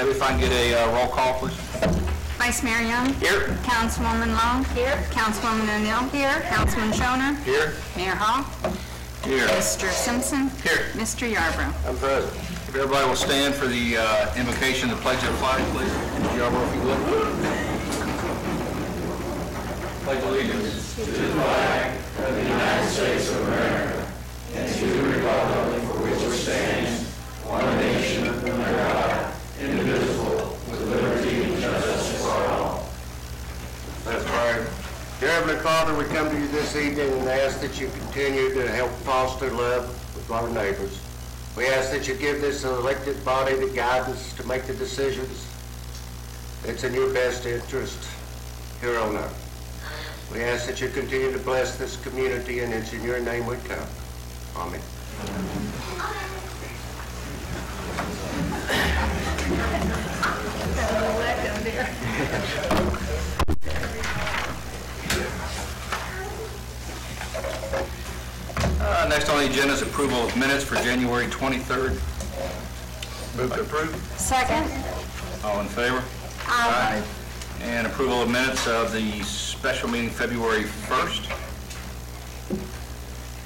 Debbie, if I can get a roll call, please. Vice Mayor Young. Here. Councilwoman Long. Here. Councilwoman O'Neill. Here. Councilman Schoner. Here. Mayor Hall. Here. Mr. Simpson. Here. Mr. Yarborough. I'm present. If everybody will stand for the invocation of the Pledge of the Flag, please. Mr. Yarborough, if you would. Pledge allegiance to the flag of the United States of America and to the republic for which it stands, one nation under God, indivisible, with liberty and justice for all. Let's pray. Dear Heavenly Father, we come to you this evening and ask that you continue to help foster love with our neighbors. We ask that you give this elected body the guidance to make the decisions that's in your best interest here on earth. We ask that you continue to bless this community, and it's in your name we come. Amen. Next on the agenda is approval of minutes for January 23rd. Move to approve. Second. All in favor? Aye. And approval of minutes of the special meeting February 1st.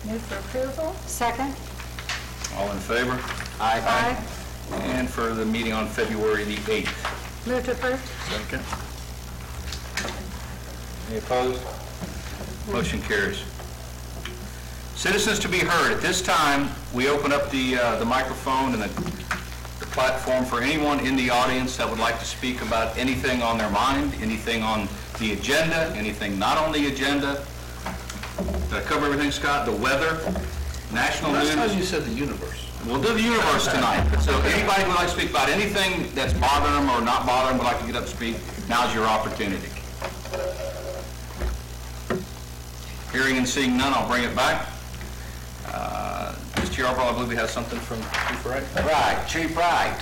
Move for approval. Second. All in favor? Aye. And for the meeting on February the 8th. Move to approve. Second. Any opposed? Motion carries. Citizens to be heard. At this time, we open up the microphone and the platform for anyone in the audience that would like to speak about anything on their mind, anything on the agenda, anything not on the agenda. Did I cover everything, Scott? The weather, national news. Last time you said the universe. We'll do the universe tonight. So anybody who would like to speak about anything that's bothering them or not bothering them would like to get up and speak, now's your opportunity. Hearing and seeing none, I'll bring it back. Mr. Yarborough, I believe we have something from Chief Wright. Right, Chief Wright.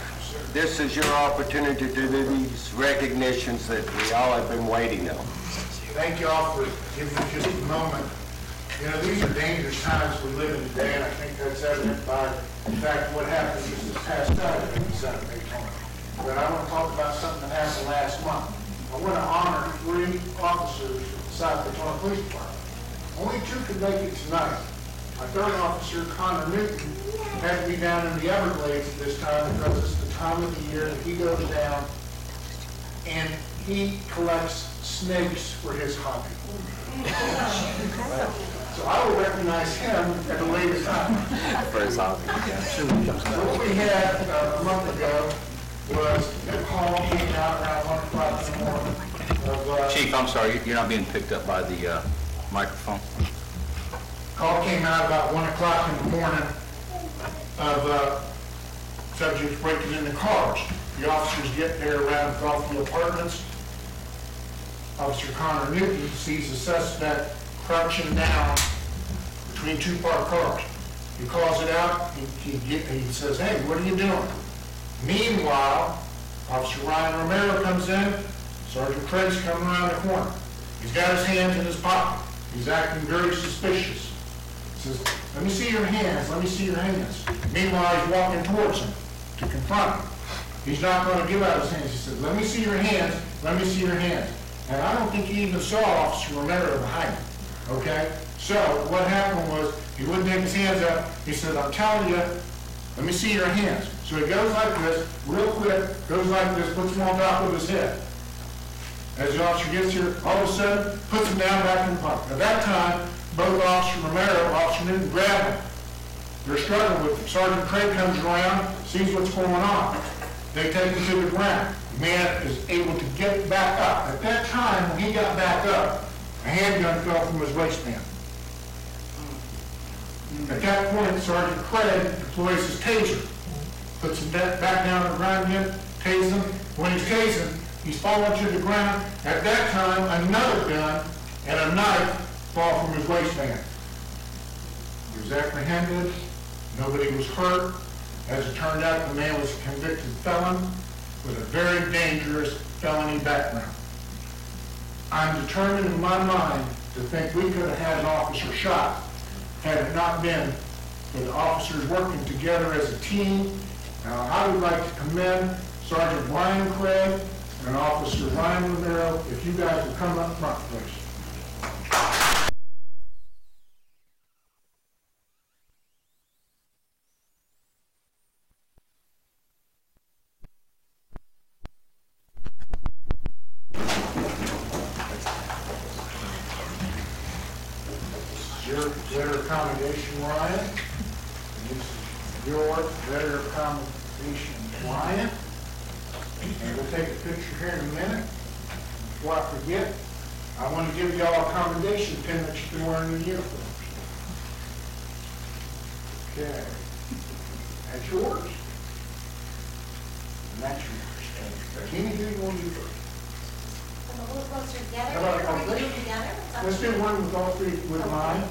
This is your opportunity to do these recognitions that we all have been waiting on. Thank you all for giving me just a moment. You know, these are dangerous times we live in today, and I think that's evident by, in fact, what happened just this past Saturday in Daytona. But I want to talk about something that happened last month. I want to honor 3 officers of the South Daytona Police Department. Only 2 could make it tonight. My 3rd officer, Connor Newton, had to be down in the Everglades at this time because it's the time of the year that he goes down and he collects snakes for his hobby. So I will recognize him at a later time. For his hobby. So what we had a month ago was a call came out around 1 o'clock in the morning. Chief, I'm sorry, you're not being picked up by the microphone. Call came out about 1 o'clock in the morning of subjects breaking into cars. The officers get there around Gulfview Apartments. Officer Connor Newton sees the suspect crouching down between 2 parked cars. He calls it out. He says, "Hey, what are you doing?" Meanwhile, Officer Ryan Romero comes in. Sergeant Craig's coming around the corner. He's got his hands in his pocket. He's acting very suspicious. He says, "Let me see your hands. Let me see your hands." Meanwhile, he's walking towards him to confront him. He's not going to give out his hands. He says, "Let me see your hands. Let me see your hands." And I don't think he even saw Officer Romero behind him. Okay? So what happened was he wouldn't take his hands up. He said, "I'm telling you, let me see your hands." So he goes like this, real quick, goes like this, puts them on top of his head. As the officer gets here, all of a sudden, puts him down back in the pocket. At that time, both Officer Romero and Officer Newton grab him. They're struggling with him. Sergeant Craig comes around, sees what's going on. They take him to the ground. The man is able to get back up. At that time, when he got back up, a handgun fell from his waistband. At that point, Sergeant Craig deploys his taser, puts him back down on the ground again, tases him. When he's tasing, he's falling to the ground. At that time, another gun and a knife fall from his waistband. He was apprehended. Nobody was hurt. As it turned out, the man was a convicted felon with a very dangerous felony background. I'm determined in my mind to think we could have had an officer shot had it not been for the officers working together as a team. I would like to commend Sergeant Brian Craig and Officer Ryan Rivero. If you guys will come up front, please. Your letter of commendation, Ryan. And this is your letter of commendation, Ryan. And we'll take a picture here in a minute. Before I forget, I want to give you all a commendation pin that you can wear in your uniforms. Okay. That's yours. And that's yours. Kenny, who do you want to do first? A little closer together. How about Are we complete? doing together? It's up Let's to do you. one with all three with mine.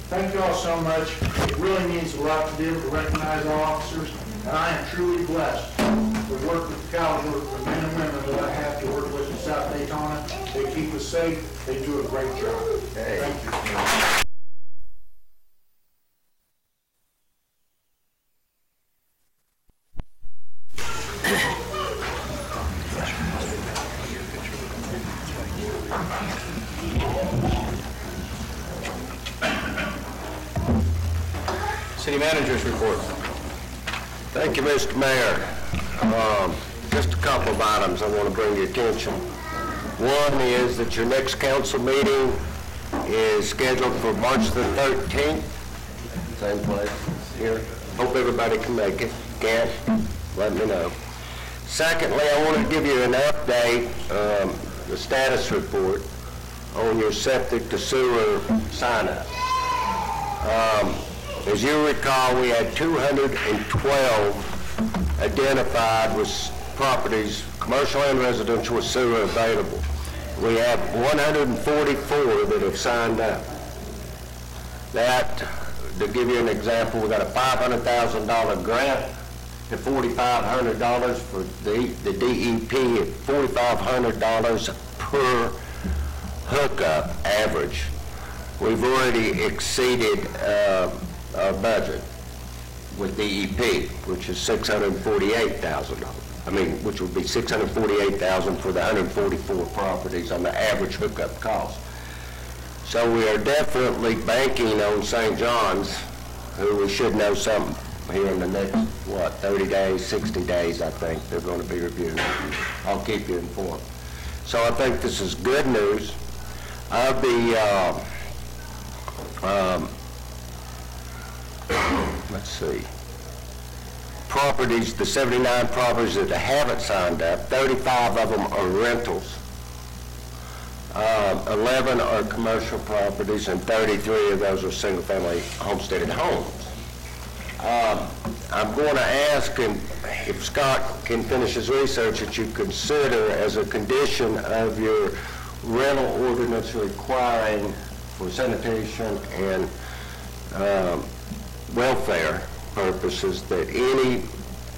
Thank you all so much. It really means a lot to be able to recognize our officers, and I am truly blessed to work with the caliber of men and women that I have to work with in South Daytona. They keep us safe. They do a great job. Thank you. City Manager's report. Thank you, Mr. Mayor. Just a couple of items I want to bring your attention. One is that your next council meeting is scheduled for March the 13th. Same place here. Hope everybody can make it. Can't? Let me know. Secondly, I want to give you an update, the status report on your septic to sewer sign-up. As you recall, we had 212 identified with properties, commercial and residential, with sewer available. We have 144 that have signed up. That, to give you an example, we got a $500,000 grant at $4,500 for the DEP at $4,500 per hookup average. We've already exceeded our budget with DEP, which is $648,000. I mean, which would be $648,000 for the 144 properties on the average hookup cost. So we are definitely banking on St. John's, who we should know something here in the next, 30 days, 60 days, I think they're going to be reviewed. I'll keep you informed. So I think this is good news. Of the let's see, properties, the 79 properties that haven't signed up, 35 of them are rentals, 11 are commercial properties, and 33 of those are single-family homesteaded homes. I'm going to ask, and if Scott can finish his research, that you consider as a condition of your rental ordinance requiring for sanitation and welfare purposes that any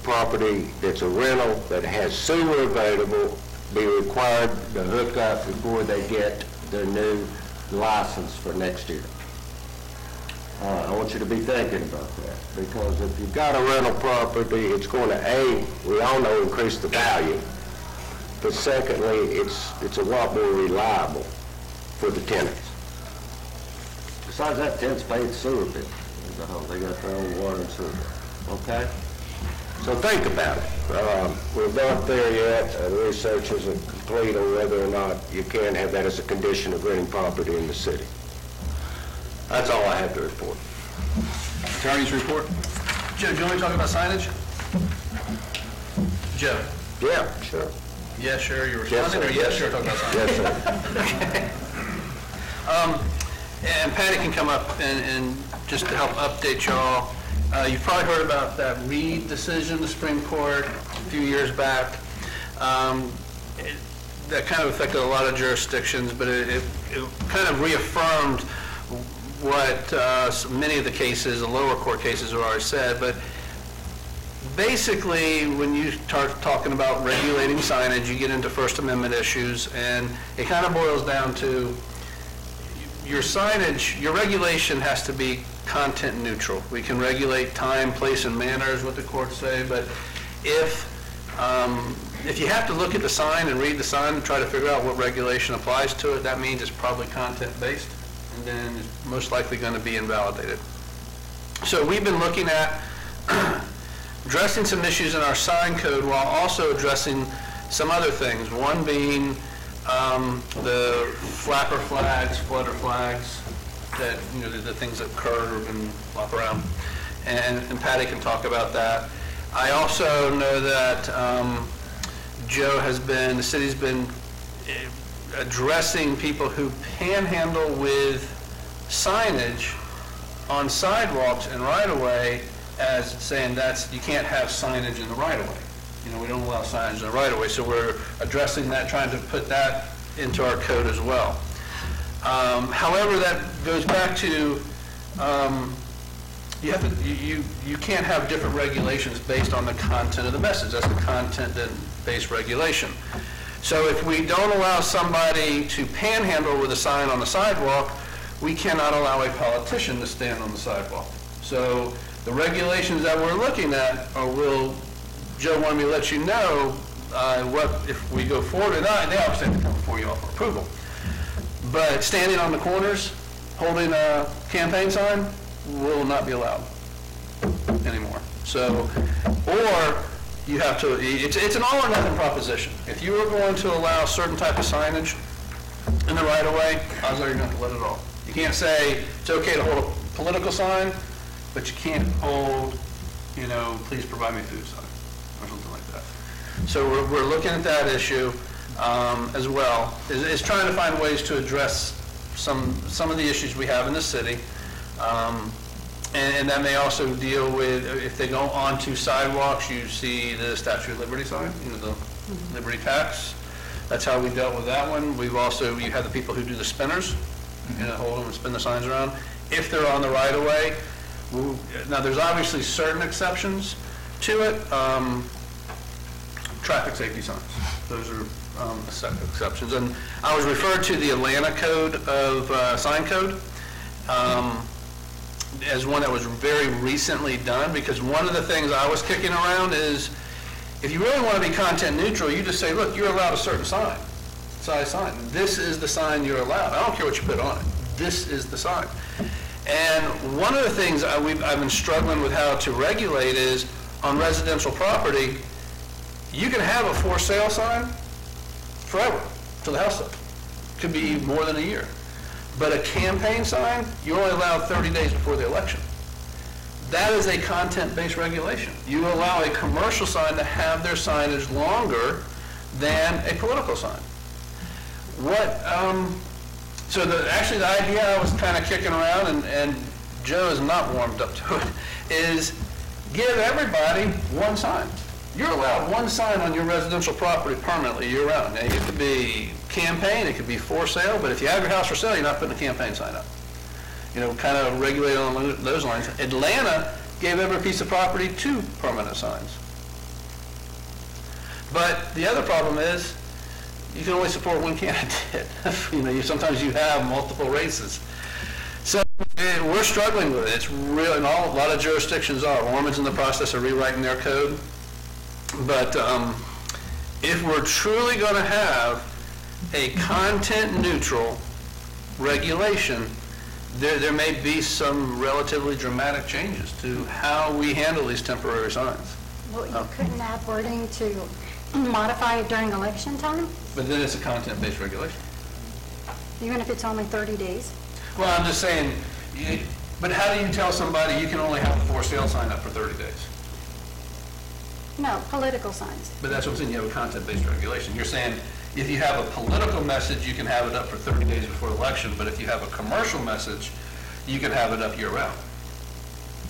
property that's a rental that has sewer available be required to hook up before they get their new license for next year. I want you to be thinking about that, because if you've got a rental property, it's going to, A, we all know, increase the value, but secondly, it's a lot more reliable for the tenants. Besides that, tenants pay the sewer bill. They got their own water and sewer bill. Okay? So think about it. We're not there yet. The research isn't complete on whether or not you can have that as a condition of renting property in the city. That's all I have to report. Attorney's report. Joe, do you want to talk about signage? Joe? Yeah, sure. Yes, sure, you're Yes, responding, sir. or yes, sure, talk about signage? Yes, sir. And Patty can come up and just to help update y'all. You've probably heard about that Reed decision, the Supreme Court, a few years back. that kind of affected a lot of jurisdictions, but it kind of reaffirmed what many of the cases, the lower court cases, have already said. But basically, when you start talking about regulating signage, you get into First Amendment issues, and it kind of boils down to your signage, your regulation has to be content neutral. We can regulate time, place, and manner is what the courts say, but if you have to look at the sign and read the sign and try to figure out what regulation applies to it, that means it's probably content-based, and then it's most likely going to be invalidated. So we've been looking at addressing some issues in our sign code while also addressing some other things, one being the flapper flags, flutter flags, that, you know, the things that curve and flop around, and Patty can talk about that. I also know that the city's been addressing people who panhandle with signage on sidewalks and right-of-way as saying you can't have signage in the right-of-way. You know, we don't allow signage in the right-of-way, so we're addressing that, trying to put that into our code as well. However, that goes back to you can't have different regulations based on the content of the message. That's the content-based regulation. So if we don't allow somebody to panhandle with a sign on the sidewalk, we cannot allow a politician to stand on the sidewalk. So the regulations that we're looking at Joe wanted me to let you know if we go forward or not, and they obviously have to come before you all for approval. But standing on the corners, holding a campaign sign, will not be allowed anymore. So, or you have to, it's an all or nothing proposition. If you are going to allow certain type of signage in the right of way, odds are you're going to let it all. You can't say it's okay to hold a political sign, but you can't hold, you know, please provide me food sign or something like that. So we're looking at that issue as well. Is trying to find ways to address some of the issues we have in the city. And that may also deal with, if they go onto sidewalks, you see the Statue of Liberty sign, you know, the Liberty tax. That's how we dealt with that one. You have the people who do the spinners, you know, hold them and spin the signs around. If they're on the right of way, now there's obviously certain exceptions to it. Traffic safety signs, those are exceptions. And I was referred to the Atlanta code of sign code as one that was very recently done, because one of the things I was kicking around is, if you really want to be content neutral, you just say, look, you're allowed a certain size sign. This is the sign you're allowed. I don't care what you put on it. This is the sign. And one of the things I've been struggling with how to regulate is, on residential property, you can have a for sale sign forever till the house up. Could be more than a year. But a campaign sign, you're only allowed 30 days before the election. That is a content-based regulation. You allow a commercial sign to have their signage longer than a political sign. So the idea I was kind of kicking around, and Joe is not warmed up to it, is give everybody one sign. You're allowed one sign on your residential property permanently year-round. Now, it could be campaign, it could be for sale, but if you have your house for sale, you're not putting a campaign sign up. You know, kind of regulate on those lines. Atlanta gave every piece of property 2 permanent signs. But the other problem is, you can only support one candidate. You know, sometimes you have multiple races. So we're struggling with it. It's real, and a lot of jurisdictions are. Ormond's in the process of rewriting their code. But if we're truly going to have a content-neutral regulation, there may be some relatively dramatic changes to how we handle these temporary signs. Well, you couldn't add wording to modify it during election time, But then it's a content-based regulation. even if it's only 30 days? Well, I'm just saying, but how do you tell somebody you can only have a for sale sign up for 30 days? No, political signs. But that's what I'm saying, you have a content-based regulation. You're saying if you have a political message, you can have it up for 30 days before election, but if you have a commercial message, you can have it up year-round.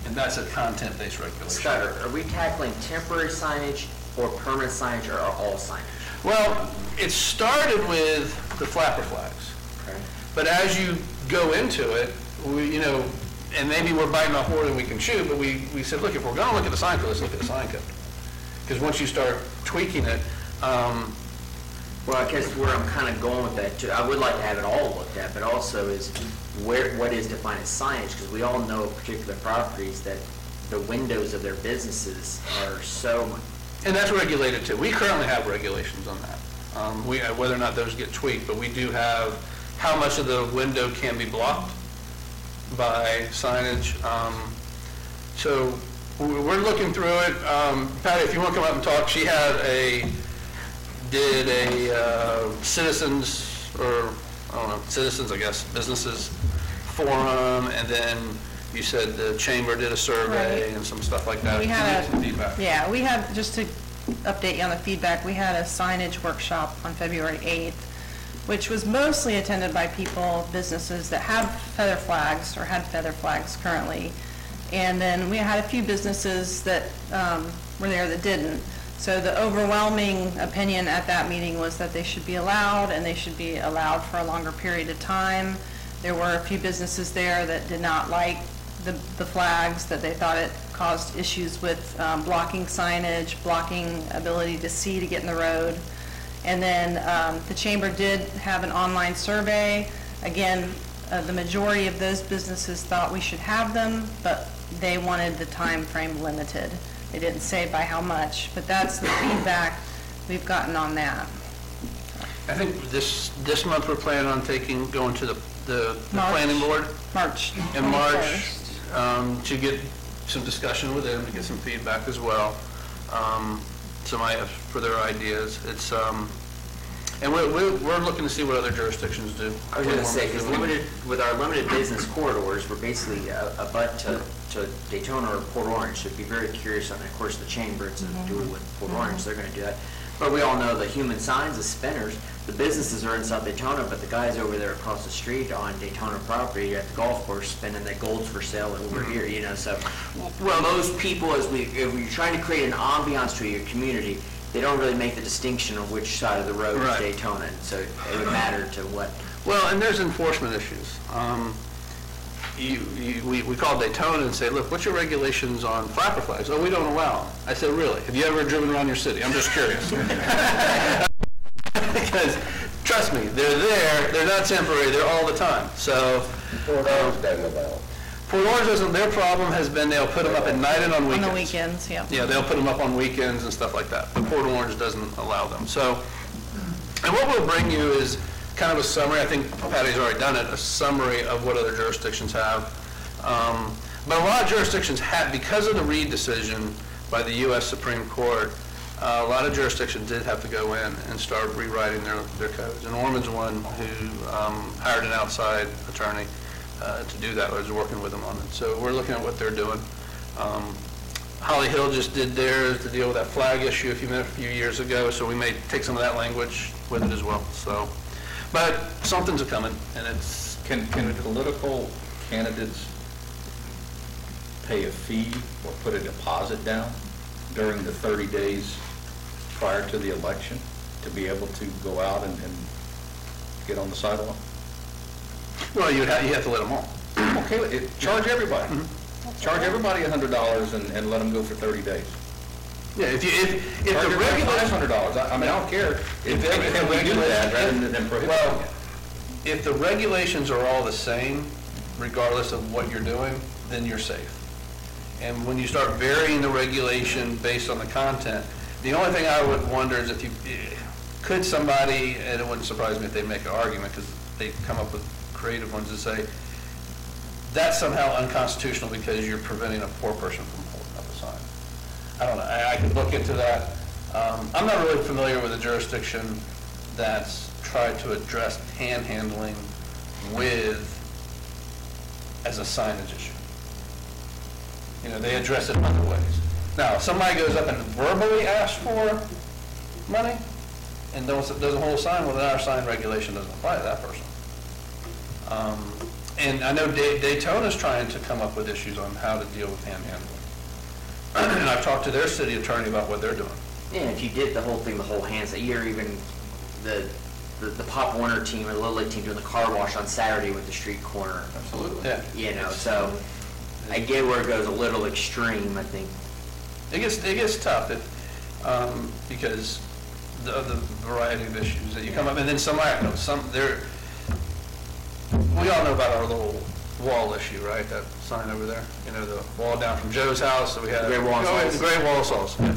And that's a content-based regulation. Scott, are we tackling temporary signage or permanent signage, or all signage? Well, it started with the flapper flags. But as you go into it, and maybe we're biting off more than we can chew, but we said, look, if we're going to look at the sign code, let's look at the sign code. Because once you start tweaking it, Well, I guess where I'm kind of going with that too, I would like to have it all looked at, but also is what is defined as signage, because we all know of particular properties that the windows of their businesses are so, and that's regulated too. We currently have regulations on that. Whether or not those get tweaked, but we do have how much of the window can be blocked by signage. So we're looking through it. Patty, if you want to come up and talk, she did a citizens, or I don't know, citizens, I guess, businesses forum, and then you said the chamber did a survey Right. and some stuff like that. We had Some feedback. Yeah, we had, just to update you on the feedback, we had a signage workshop on February 8th, which was mostly attended by people, businesses that have feather flags or had feather flags currently. And then we had a few businesses that were there that didn't. So the overwhelming opinion at that meeting was that they should be allowed, and they should be allowed for a longer period of time. There were a few businesses there that did not like the flags, that they thought it caused issues with blocking signage, blocking ability to see to get in the road. And then the chamber did have an online survey. Again, the majority of those businesses thought we should have them, but they wanted the time frame limited. They didn't say by how much, but that's the feedback we've gotten on that. I think this month we're planning on going to the planning board March in March 21st. to get some discussion with them, to get some feedback as well. For their ideas. It's and we're looking to see what other jurisdictions do. I was going to say, because with our limited business corridors, we're basically a butt to Daytona or Port Orange. So be very curious on that. Of course, the chamber, it's a duel with Port Orange, they're going to do that. But we all know the human signs, the spinners, the businesses are in South Daytona, but the guys over there across the street on Daytona property at the golf course spinning that gold's for sale over here, so. Well, those people, if you're trying to create an ambiance to your community, they don't really make the distinction of which side of the road Right. is Daytona, so it would matter to what. Well, and there's enforcement issues. We call Daytona and say, look, what's your regulations on flapper flags? Oh, we don't allow them. I said, really? Have you ever driven around your city? I'm just curious. Because, trust me, they're there, they're not temporary, they're all the time. So, Port Orange doesn't, their problem has been they'll put them up at night and on weekends. On the weekends, yeah. Yeah, they'll put them up on weekends and stuff like that, but Port Orange doesn't allow them. So, and what we'll bring you is kind of a summary, I think Patty's already done it, a summary of what other jurisdictions have. But a lot of jurisdictions have, because of the Reed decision by the U.S. Supreme Court, a lot of jurisdictions did have to go in and start rewriting their codes. And Ormond's one who hired an outside attorney to do that, was working with them on it. So we're looking at what they're doing. Holly Hill just did theirs to deal with that flag issue a few years ago, so we may take some of that language with it as well. So, but something's coming, and it's... Can political candidates pay a fee or put a deposit down during the 30 days prior to the election to be able to go out and get on the sidewalk? Well, you have to let them all. Okay, charge everybody. Charge everybody $100 and let them go for 30 days. Yeah, if the Charge everybody regulations... $500. I mean, I don't care if we do that rather than prohibiting Well, it. if the regulations are all the same, regardless of what you're doing, then you're safe. And when you start varying the regulation based on the content, the only thing I would wonder is could somebody, and it wouldn't surprise me if they make an argument, because they come up with creative ones, to say, that's somehow unconstitutional because you're preventing a poor person from holding up a sign. I don't know, I could look into that. I'm not really familiar with a jurisdiction that's tried to address panhandling as a signage issue. They address it other ways. Now, if somebody goes up and verbally asks for money and doesn't hold a sign, well, then our sign regulation doesn't apply to that person. And I know Daytona's trying to come up with issues on how to deal with panhandling. And I've talked to their city attorney about what they're doing. Yeah, if you did the whole thing, the whole hands, or even the Pop Warner team or the Little League team doing the car wash on Saturday with the street corner. Absolutely. Yeah. You know, so I get where it goes a little extreme, I think. It gets tough because of the variety of issues that you come up, and then we all know about our little wall issue, right? That sign over there, you know, the wall down from Joe's house that we had. The Great Wall of Salt. The Great Wall of Salt, yeah.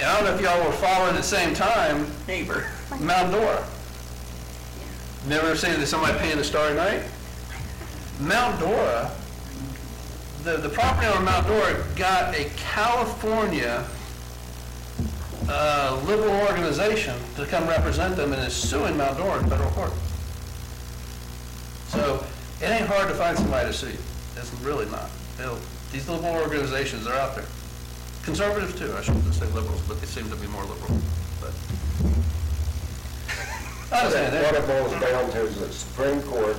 And I don't know if y'all were following at the same time, Neighbor. Mount Dora. Never seen somebody paint a Starry Night? Mount Dora, the property owner of Mount Dora got a California liberal organization to come represent them and is suing Mount Dora in federal court. So it ain't hard to find somebody to sue you. It's really not. These liberal organizations are out there. Conservatives too, I shouldn't say liberals, but they seem to be more liberal. But I understand that. What it boils down to is the Supreme Court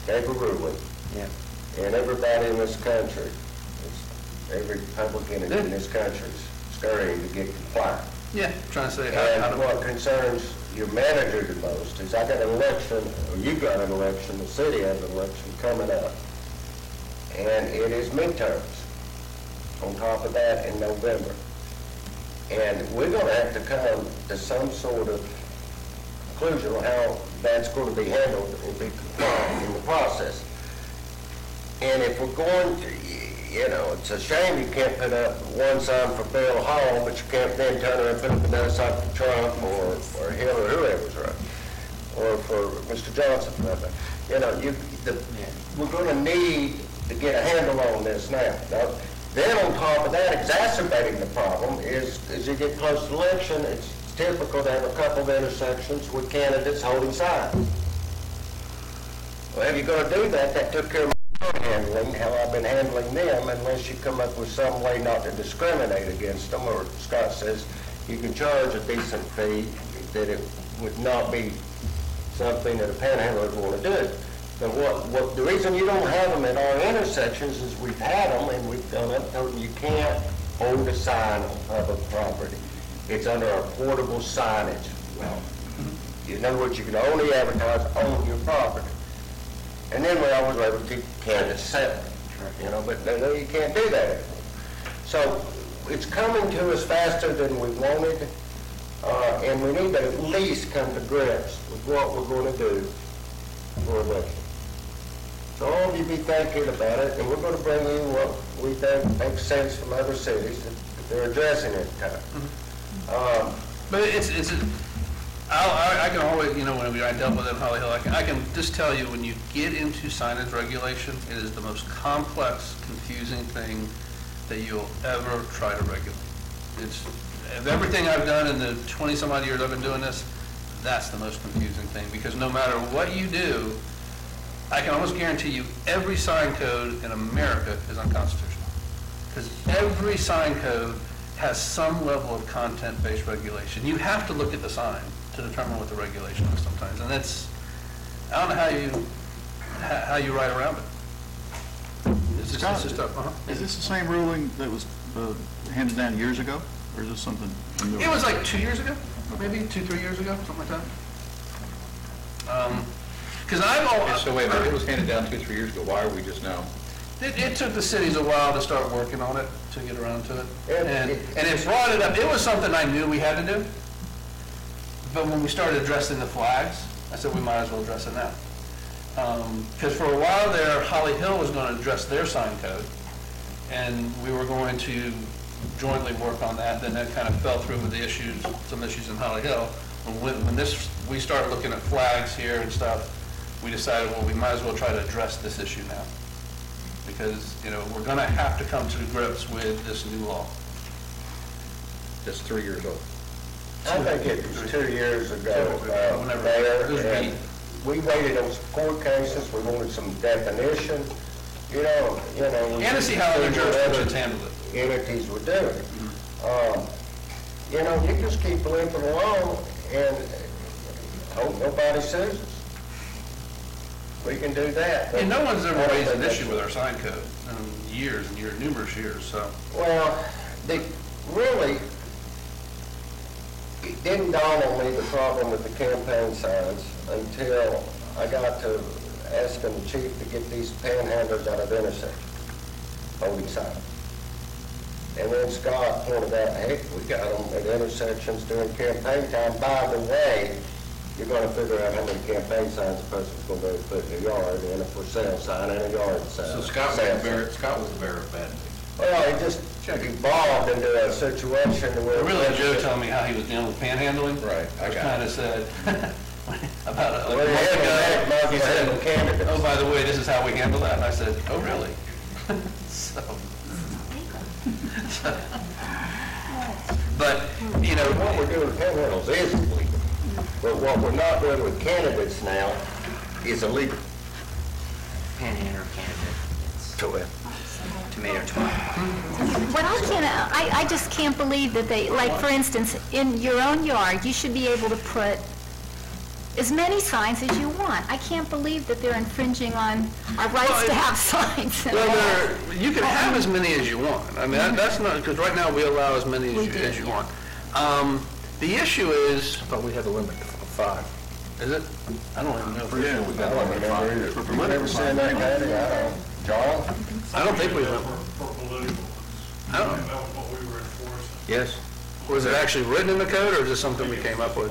gave a ruling, Yeah. and everybody in this country, every public entity in this country is scurrying to get compliant. Yeah, trying to say how And to. what concerns your manager the most is I got an election, or you got an election, the city has an election coming up, and it is midterms. On top of that, in November. And we're going to have to come to some sort of conclusion on how that's going to be handled and be compliant in the process. And if we're going to, you know, it's a shame you can't put up one sign for Bill Hall, but you can't then turn around and put up another sign for Trump or Hill or whoever's right, or for Mr. Johnson. You know, we're going to need to get a handle on this now. Then on top of that, exacerbating the problem is as you get close to election, it's typical to have a couple of intersections with candidates holding signs. Well, if you're going to do that, that took care of my handling, how I've been handling them, unless you come up with some way not to discriminate against them, or Scott says you can charge a decent fee, that it would not be something that a panhandler would want to do. But the reason you don't have them at our intersections is we've had them and we've done it, told them you can't hold a sign on public property. It's under our portable signage. Well, in other words, you can only advertise on your property. And then we always were able to keep candidates separate, you know, but no, you can't do that anymore. So it's coming to us faster than we wanted, and we need to at least come to grips with what we're going to do for election. So all of you be thinking about it, and we're going to bring you what we think makes sense from other cities that they're addressing at the time. But I can always, you know, when I dealt with it in Holly Hill, I can just tell you, when you get into signage regulation, it is the most complex, confusing thing that you'll ever try to regulate. It's, of everything I've done in the 20-some-odd years I've been doing this, that's the most confusing thing, because no matter what you do, I can almost guarantee you every sign code in America is unconstitutional. Because every sign code has some level of content-based regulation. You have to look at the sign to determine what the regulation is sometimes, and that's, I don't know how you write around it. It's just Is this the same ruling that was handed down years ago, or is this something new? It was like 2 years ago, maybe 2-3 years ago, something like that. Because So wait a minute, it was handed down 2-3 years ago. Why are we just now? It took the cities a while to start working on it, to get around to it. And it brought it up. It was something I knew we had to do. But when we started addressing the flags, I said we might as well address it now. Because for a while there, Holly Hill was going to address their sign code, and we were going to jointly work on that. Then that kind of fell through with the issues, some issues in Holly Hill. When we started looking at flags here and stuff, we decided, well, we might as well try to address this issue now. Because, you know, we're going to have to come to grips with this new law. That's 3 years old. I think it was 2 years ago, Whenever- Mayor, it was and me. we waited on some court cases, we wanted some definition, you know. And to see how other jurisdictions handled it. Entities were doing. You know, you just keep limping along and hope nobody sues us. We can do that. And no one's ever raised an issue with our sign code in years and years, numerous years, so. Well, really, it didn't dawn on me the problem with the campaign signs until I got to asking the chief to get these panhandlers out of intersections, holding signs. And then Scott pointed out, hey, we got them at intersections during campaign time. By the way, you're going to figure out how many campaign signs a person's going to be able to put in their yard, and a for sale sign, and a yard sign. So Scott was the bearer of bad news. Well, he just evolved into a situation where... Really, Joe told me how he was dealing with panhandling. Right, I got kind of said, about a Well, month ago, he said, candidates. oh, by the way, this is how we handle that. And I said, oh, really? So, but, you know, What we're doing with panhandles is illegal, but what we're not doing with candidates now is illegal. Panhandler candidate, it's Correct. tomato, tomato. What I just can't believe that they, like, for instance, in your own yard, you should be able to put as many signs as you want. I can't believe that they're infringing on our rights to have signs. well, you can have as many as you want. I mean, that's not, because right now we allow as many as you want. The issue is, I thought we had a limit of 5. is it? I don't even know. Yeah, we I got a don't limit of remember 5. either. You never seen that, Patty? I don't. John? I don't think we have. For political ones. I don't know. That was what we were enforcing. Yes. Was it actually written in the code, or is it something we came up with?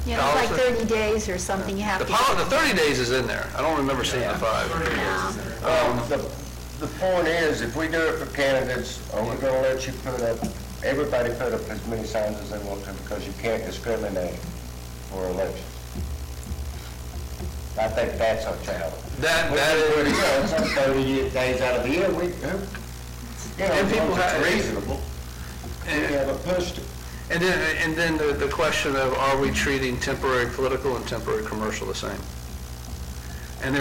You know, like 30 days or something you have The to... the 30 days is in there. I don't remember seeing the 5. The point is, if we do it for candidates, are we gonna let you put up, everybody put up as many signs as they want to, because you can't discriminate for elections? I think that's our challenge. That You is, know, it's like 30 days out of the year, you know, And people it's have- reasonable. We haven't pushed it. and then the question of, are we treating temporary political and temporary commercial the same? And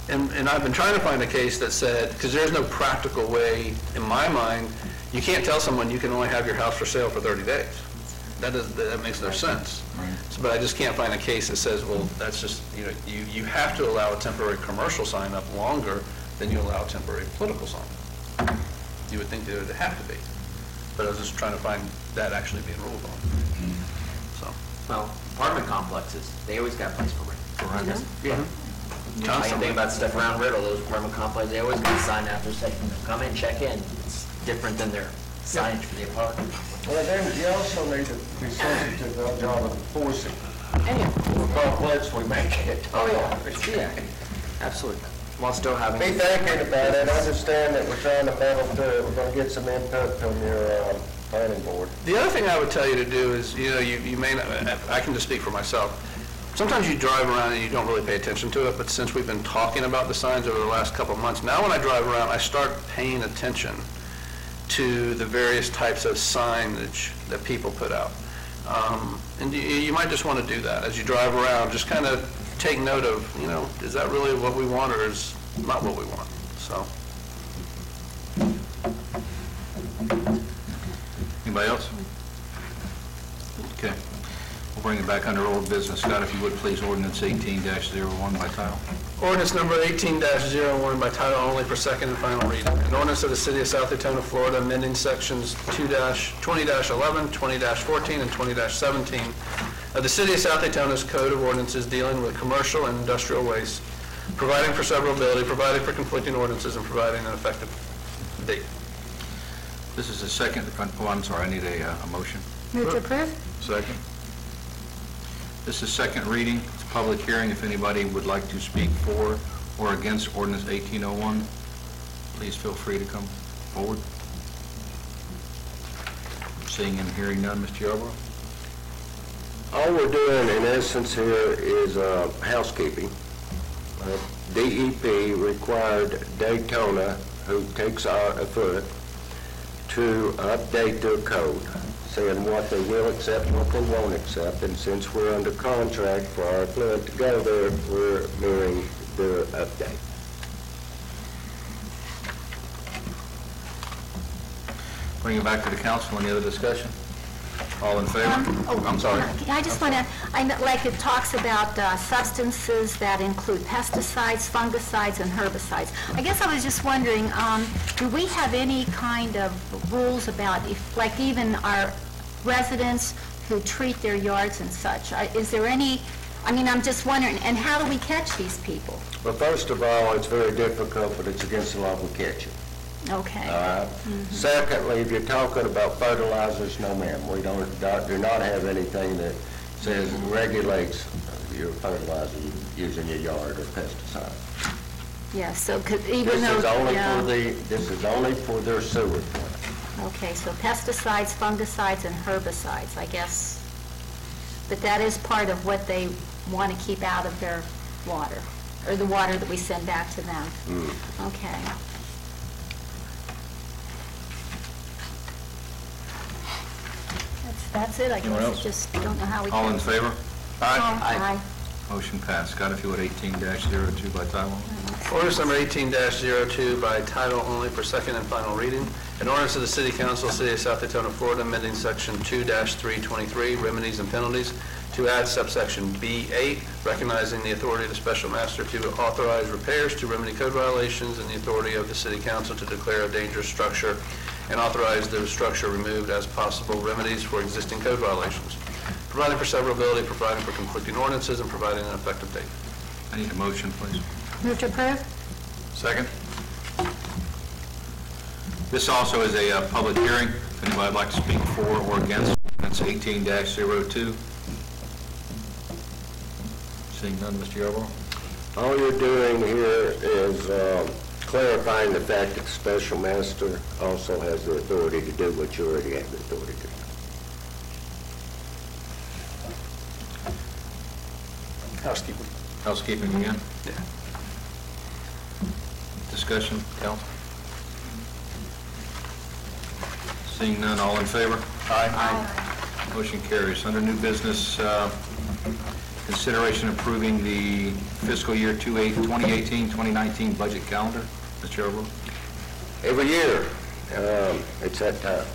and I've been trying to find a case that said, because there's no practical way, in my mind, you can't tell someone you can only have your house for sale for 30 days. That makes no sense. So, but I just can't find a case that says, well, that's just, you know, you have to allow a temporary commercial sign up longer than you allow a temporary political sign. You would think that it would have to be. But I was just trying to find that actually being ruled on. So, Well, apartment complexes, they always got a place for rent. Yeah. I can constantly. think about stuff around Riddle, those apartment complexes, they always got a sign out there saying, come in, check in. It's different than their signage for the apartment. Well, then you also need to be sensitive to our job of enforcing. What complex we make it. Oh, yeah. Yeah, absolutely. While still having. Be thinking about it, understand that we're trying to battle through it, we're gonna get some input from your, planning board. The other thing I would tell you to do is, you know, you may not, I can just speak for myself. Sometimes you drive around and you don't really pay attention to it, but since we've been talking about the signs over the last couple of months, now when I drive around, I start paying attention to the various types of signage that people put out. And you might just want to do that as you drive around, just kind of take note of, you know, is that really what we want or is not what we want? So. Anybody else? Okay. We'll bring it back under old business. Scott, if you would, please, ordinance 18-01 by title. Ordinance number 18-01 by title only for second and final reading. An ordinance of the City of South Daytona, Florida, amending sections 20-11, 20-14, and 20-17 of the City of South Daytona's Code of Ordinances dealing with commercial and industrial waste, providing for severability, providing for conflicting ordinances, and providing an effective date. This is the second, oh, I'm sorry, I need a motion. Move to approve? Second. This is second reading. It's a public hearing. If anybody would like to speak for or against ordinance 1801, please feel free to come forward. Seeing and hearing none, Mr. Yarborough? All we're doing in essence here is housekeeping. DEP required Daytona, who takes our foot, to update their code, saying what they will accept, what they won't accept, and since we're under contract for our effluent to go there, we're mirroring their update. Bring it back to the council. Any other discussion? All in favor? I'm sorry. I just want to, like it talks about substances that include pesticides, fungicides, and herbicides. I guess I was just wondering, do we have any kind of rules about, if, like even our residents who treat their yards and such, is there any, I mean, I'm just wondering, and how do we catch these people? Well, first of all, it's very difficult, but it's against the law we catch it. Okay. All right. Secondly, if you're talking about fertilizers, no ma'am, we do not have anything that says regulates your fertilizer used in your yard or pesticide. Yeah, so could, even though... This is only for their sewer plant. Okay, so pesticides, fungicides, and herbicides, I guess. But that is part of what they want to keep out of their water, or the water that we send back to them. Okay. That's it, I Anyone guess. else? Just don't know how we All can... in favor? Aye. Motion passed. Scott, if you would, 18-02 by title only. Ordinance number 18-02 by title only for second and final reading. An ordinance of the City Council, City of South Daytona, Florida, amending Section 2-323, Remedies and Penalties, to add subsection B8, recognizing the authority of the Special Master to authorize repairs to remedy code violations and the authority of the City Council to declare a dangerous structure and authorize the structure removed as possible remedies for existing code violations, providing for severability, providing for conflicting ordinances, and providing an effective date. I need a motion, please. Move to approve? Second. This also is a public hearing. If anybody would like to speak for or against, that's 18-02. Seeing none, Mr. Yarborough? All you're doing here is clarifying the fact that the special master also has the authority to do what you already have the authority to do. Housekeeping. Housekeeping again? Yeah. Discussion, council? Seeing none, all in favor? Aye. Motion carries. Under new business, consideration approving the fiscal year 2018-2019 budget calendar. Mr. Yarborough? Every year, it's that time.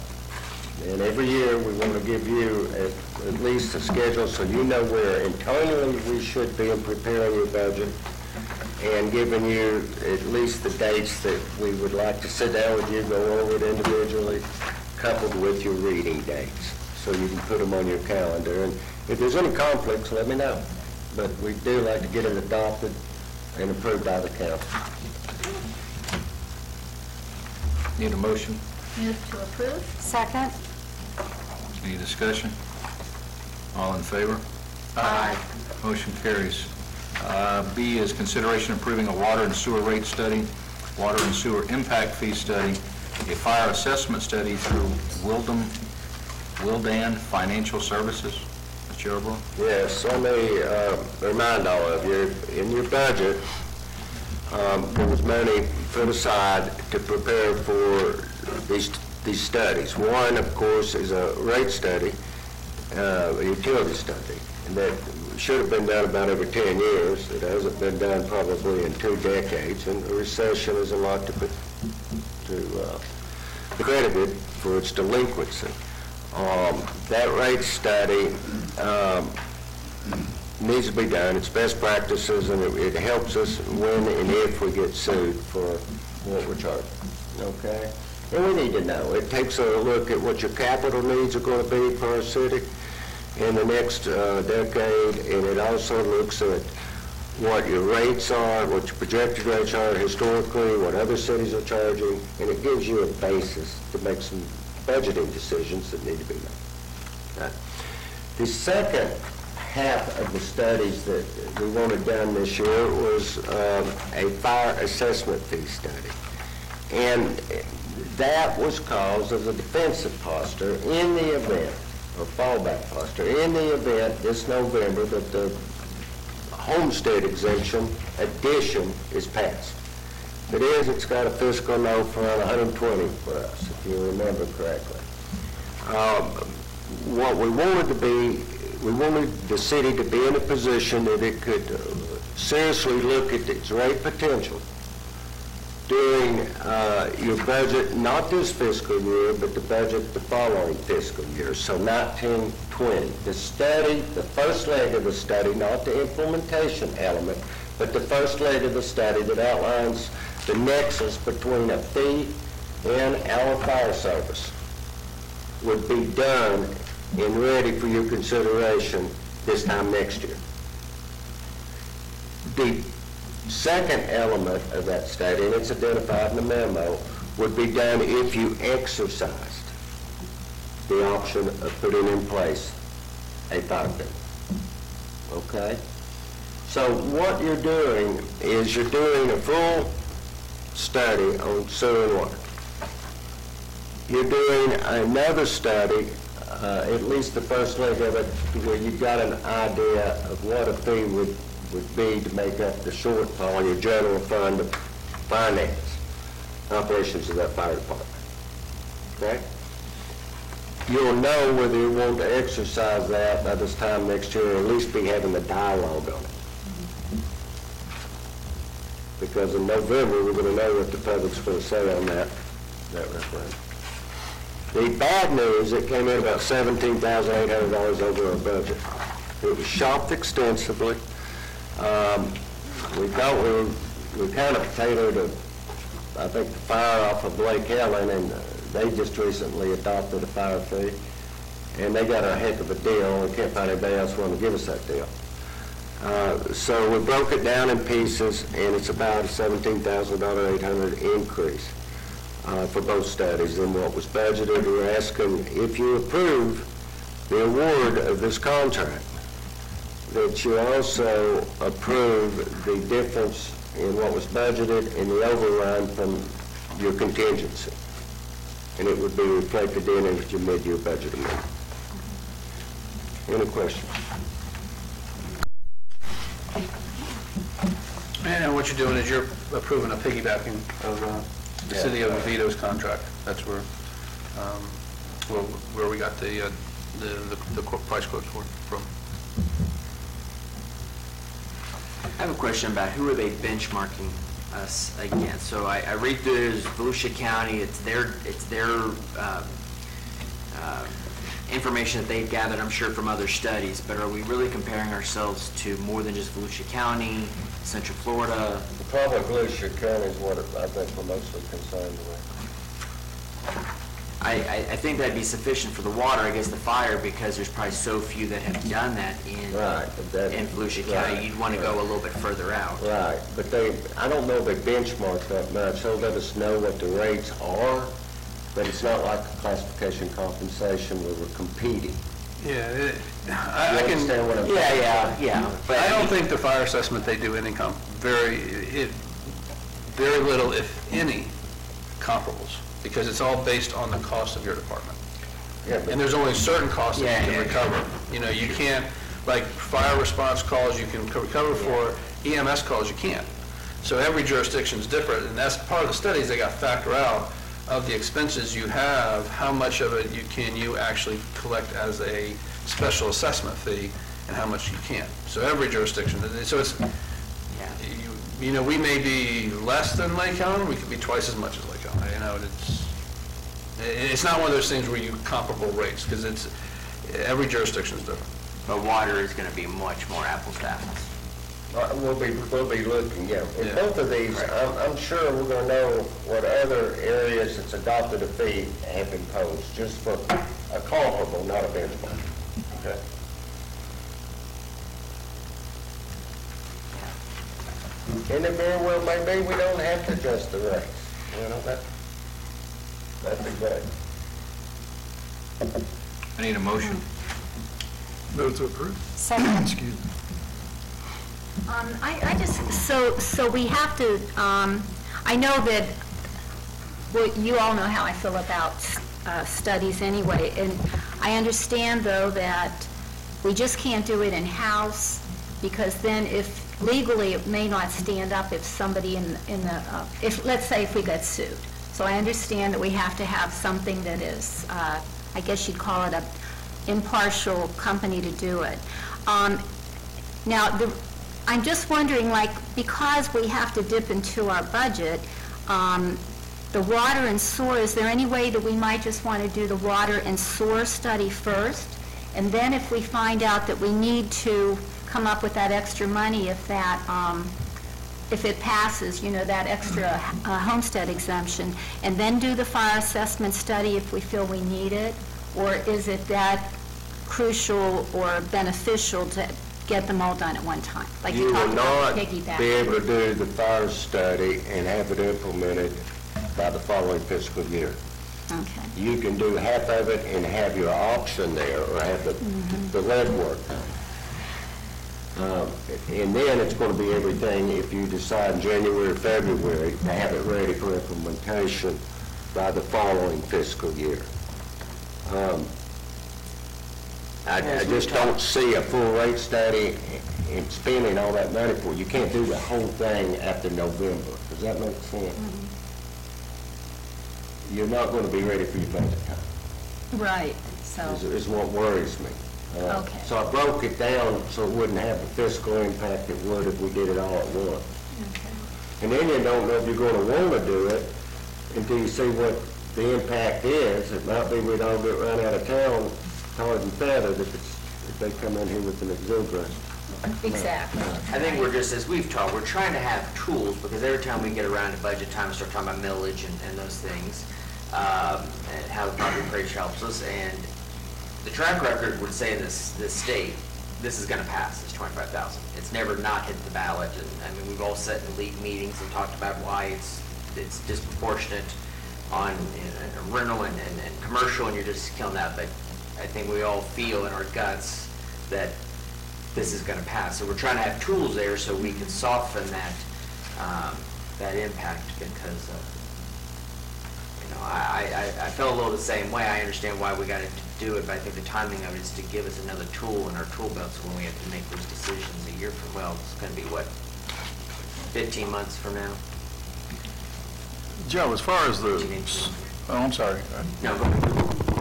And every year, we want to give you at least a schedule so you know where internally we should be in preparing your budget and giving you at least the dates that we would like to sit down with you, go over it individually, coupled with your reading dates, so you can put them on your calendar. And if there's any conflicts, let me know. But we do like to get it adopted and approved by the council. Need a motion? Move to approve? Second? Any discussion? All in favor? Aye. Motion carries. B is consideration approving a water and sewer rate study, water and sewer impact fee study, a fire assessment study through Wildan Financial Services. Mr. Yarborough? Yes, let me remind all of you, in your budget, there was money put aside to prepare for these studies. One, of course, is a rate study, a utility study, and that should have been done about every 10 years. It hasn't been done probably in 2 decades, and a recession is a lot to be credited for its delinquency. That rate study needs to be done. It's best practices, and it helps us when and if we get sued for what we're charging. Okay? And we need to know. It takes a look at what your capital needs are going to be for our city in the next decade, and it also looks at what your rates are, what your projected rates are historically, what other cities are charging, and it gives you a basis to make some budgeting decisions that need to be made. Right. The second half of the studies that we wanted done this year was a fire assessment fee study. And that was caused as a defensive posture in the event, or fallback posture, in the event this November that the homestead exemption addition is passed. If it is, it's got a fiscal note for around 120 for us, if you remember correctly. What we wanted to be, we wanted the city to be in a position that it could seriously look at its rate potential doing your budget, not this fiscal year, but the budget the following fiscal year, so 1920. The study, the first leg of the study, not the implementation element, but the first leg of the study that outlines the nexus between a fee and our fire service would be done and ready for your consideration this time next year. The second element of that study, and it's identified in the memo, would be done if you exercised the option of putting in place a fire fee. Okay? So what you're doing is you're doing a full study on sewer and water. You're doing another study, at least the first leg of it, where you've got an idea of what a fee would be to make up the shortfall in your general fund of finance operations of that fire department. Okay? You'll know whether you want to exercise that by this time next year, or at least be having a dialogue on it. Because in November, we're going to know what the public's going to say on that referendum. The bad news, it came in about $17,800 over our budget. It was shopped extensively. We thought we kind of tailored, I think, the fire off of Lake Helen, and they just recently adopted a fire fee, and they got a heck of a deal. We can't find anybody else willing to give us that deal. So we broke it down in pieces, and it's about a $17,800 increase for both studies than what was budgeted. We're asking if you approve the award of this contract, that you also approve the difference in what was budgeted and the overrun from your contingency. And it would be reflected in your mid-year budget amendment. Any questions? And what you're doing is you're approving a piggybacking of the city of Oviedo's contract. That's where we got the price quotes from. I have a question about who are they benchmarking us against? So I read through this, Volusia County, it's their information that they've gathered, I'm sure, from other studies, but are we really comparing ourselves to more than just Volusia County, Central Florida? Probably Volusia County is what I think we're mostly concerned with. I think that'd be sufficient for the water, I guess the fire, because there's probably so few that have done that in Volusia County. Right. You'd want to go a little bit further out. Right, but I don't know if they benchmark that much. They'll let us know what the rates are, but it's not like a classification compensation where we're competing. Yeah, I understand what I'm saying? Yeah. But I don't think the fire assessment they do any very little, if any, comparables, because it's all based on the cost of your department. Yeah, And there's only certain costs that you can recover. You know, you can't, like fire response calls you can recover for, EMS calls you can't. So every jurisdiction's different, and that's part of the studies. They got to factor out of the expenses you have, how much of it you actually collect as a special assessment fee, and how much you can't. So every jurisdiction, so it's, you know, we may be less than Lake Helen, we could be twice as much as Lake Helen. You know, it's not one of those things where you comparable rates, because it's, every jurisdiction is different. But water is going to be much more apples to apples. We'll be looking, yeah. In both of these, I'm sure we're going to know what other areas that's adopted a fee have imposed, just for a comparable, not a benchmark. Okay. And it very well may be we don't have to adjust the rates. You know, that'd be good. I need a motion. Move to approve. Second. Excuse me. I just, so we have to, I know that, well, you all know how I feel about studies anyway, and I understand, though, that we just can't do it in-house, because then if legally it may not stand up if somebody in the, if, let's say if we got sued. So I understand that we have to have something that is, I guess you'd call it a impartial company to do it. Now, I'm just wondering, like, because we have to dip into our budget, the water and sewer, is there any way that we might just want to do the water and sewer study first? And then if we find out that we need to come up with that extra money, if it passes, that extra homestead exemption, and then do the fire assessment study if we feel we need it? Or is it that crucial or beneficial to get them all done at one time? Like you talked about the piggyback. You will not be able to do the fire study and have it implemented by the following fiscal year. Okay. You can do half of it and have your option there, or have the lead work. And then it's going to be everything, if you decide in January or February, to have it ready for implementation by the following fiscal year. I just don't see a full rate study and spending all that money for it. You can't do the whole thing after November. Does that make sense? You're not going to be ready for your budget time. Right, so, Is what worries me. Okay. So I broke it down so it wouldn't have the fiscal impact it would if we did it all at once. And then you don't know if you're going to want to do it until you see what the impact is. It might be we'd all get run out of town, tarred and feathered, if they come in here with an exuberant. exactly. I think we're just, as we've talked, we're trying to have tools, because every time we get around to budget time, we start talking about millage and those things, and how the property appraisal helps us, and the track record would say in this state, this is gonna pass, this 25,000. It's never not hit the ballot, and, I mean, we've all sat in league meetings and talked about why it's disproportionate on rental and commercial, and you're just killing that, but I think we all feel in our guts that this is going to pass. So we're trying to have tools there so we can soften that impact, because I felt a little the same way. I understand why we got to do it, but I think the timing of it is to give us another tool in our tool belt, so when we have to make those decisions a year from, well, it's going to be what, 15 months from now? Joe, as far as the, oh, I'm sorry. No, go ahead.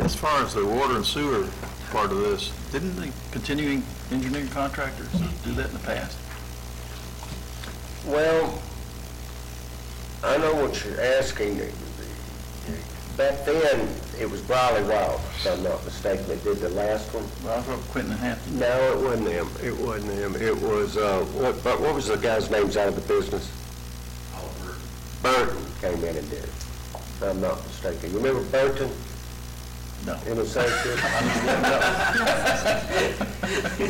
As far as the water and sewer part of this, didn't the continuing engineering contractors do that in the past? Well, I know what you're asking. Back then, it was Briley Wild, if I'm not mistaken, that did the last one. Well, I thought Quentin and Hampton. No, it wasn't them. It wasn't them. It was, what was the guy's name's out of the business? Burton came in and did it, if I'm not mistaken. You remember Burton? No. In associates?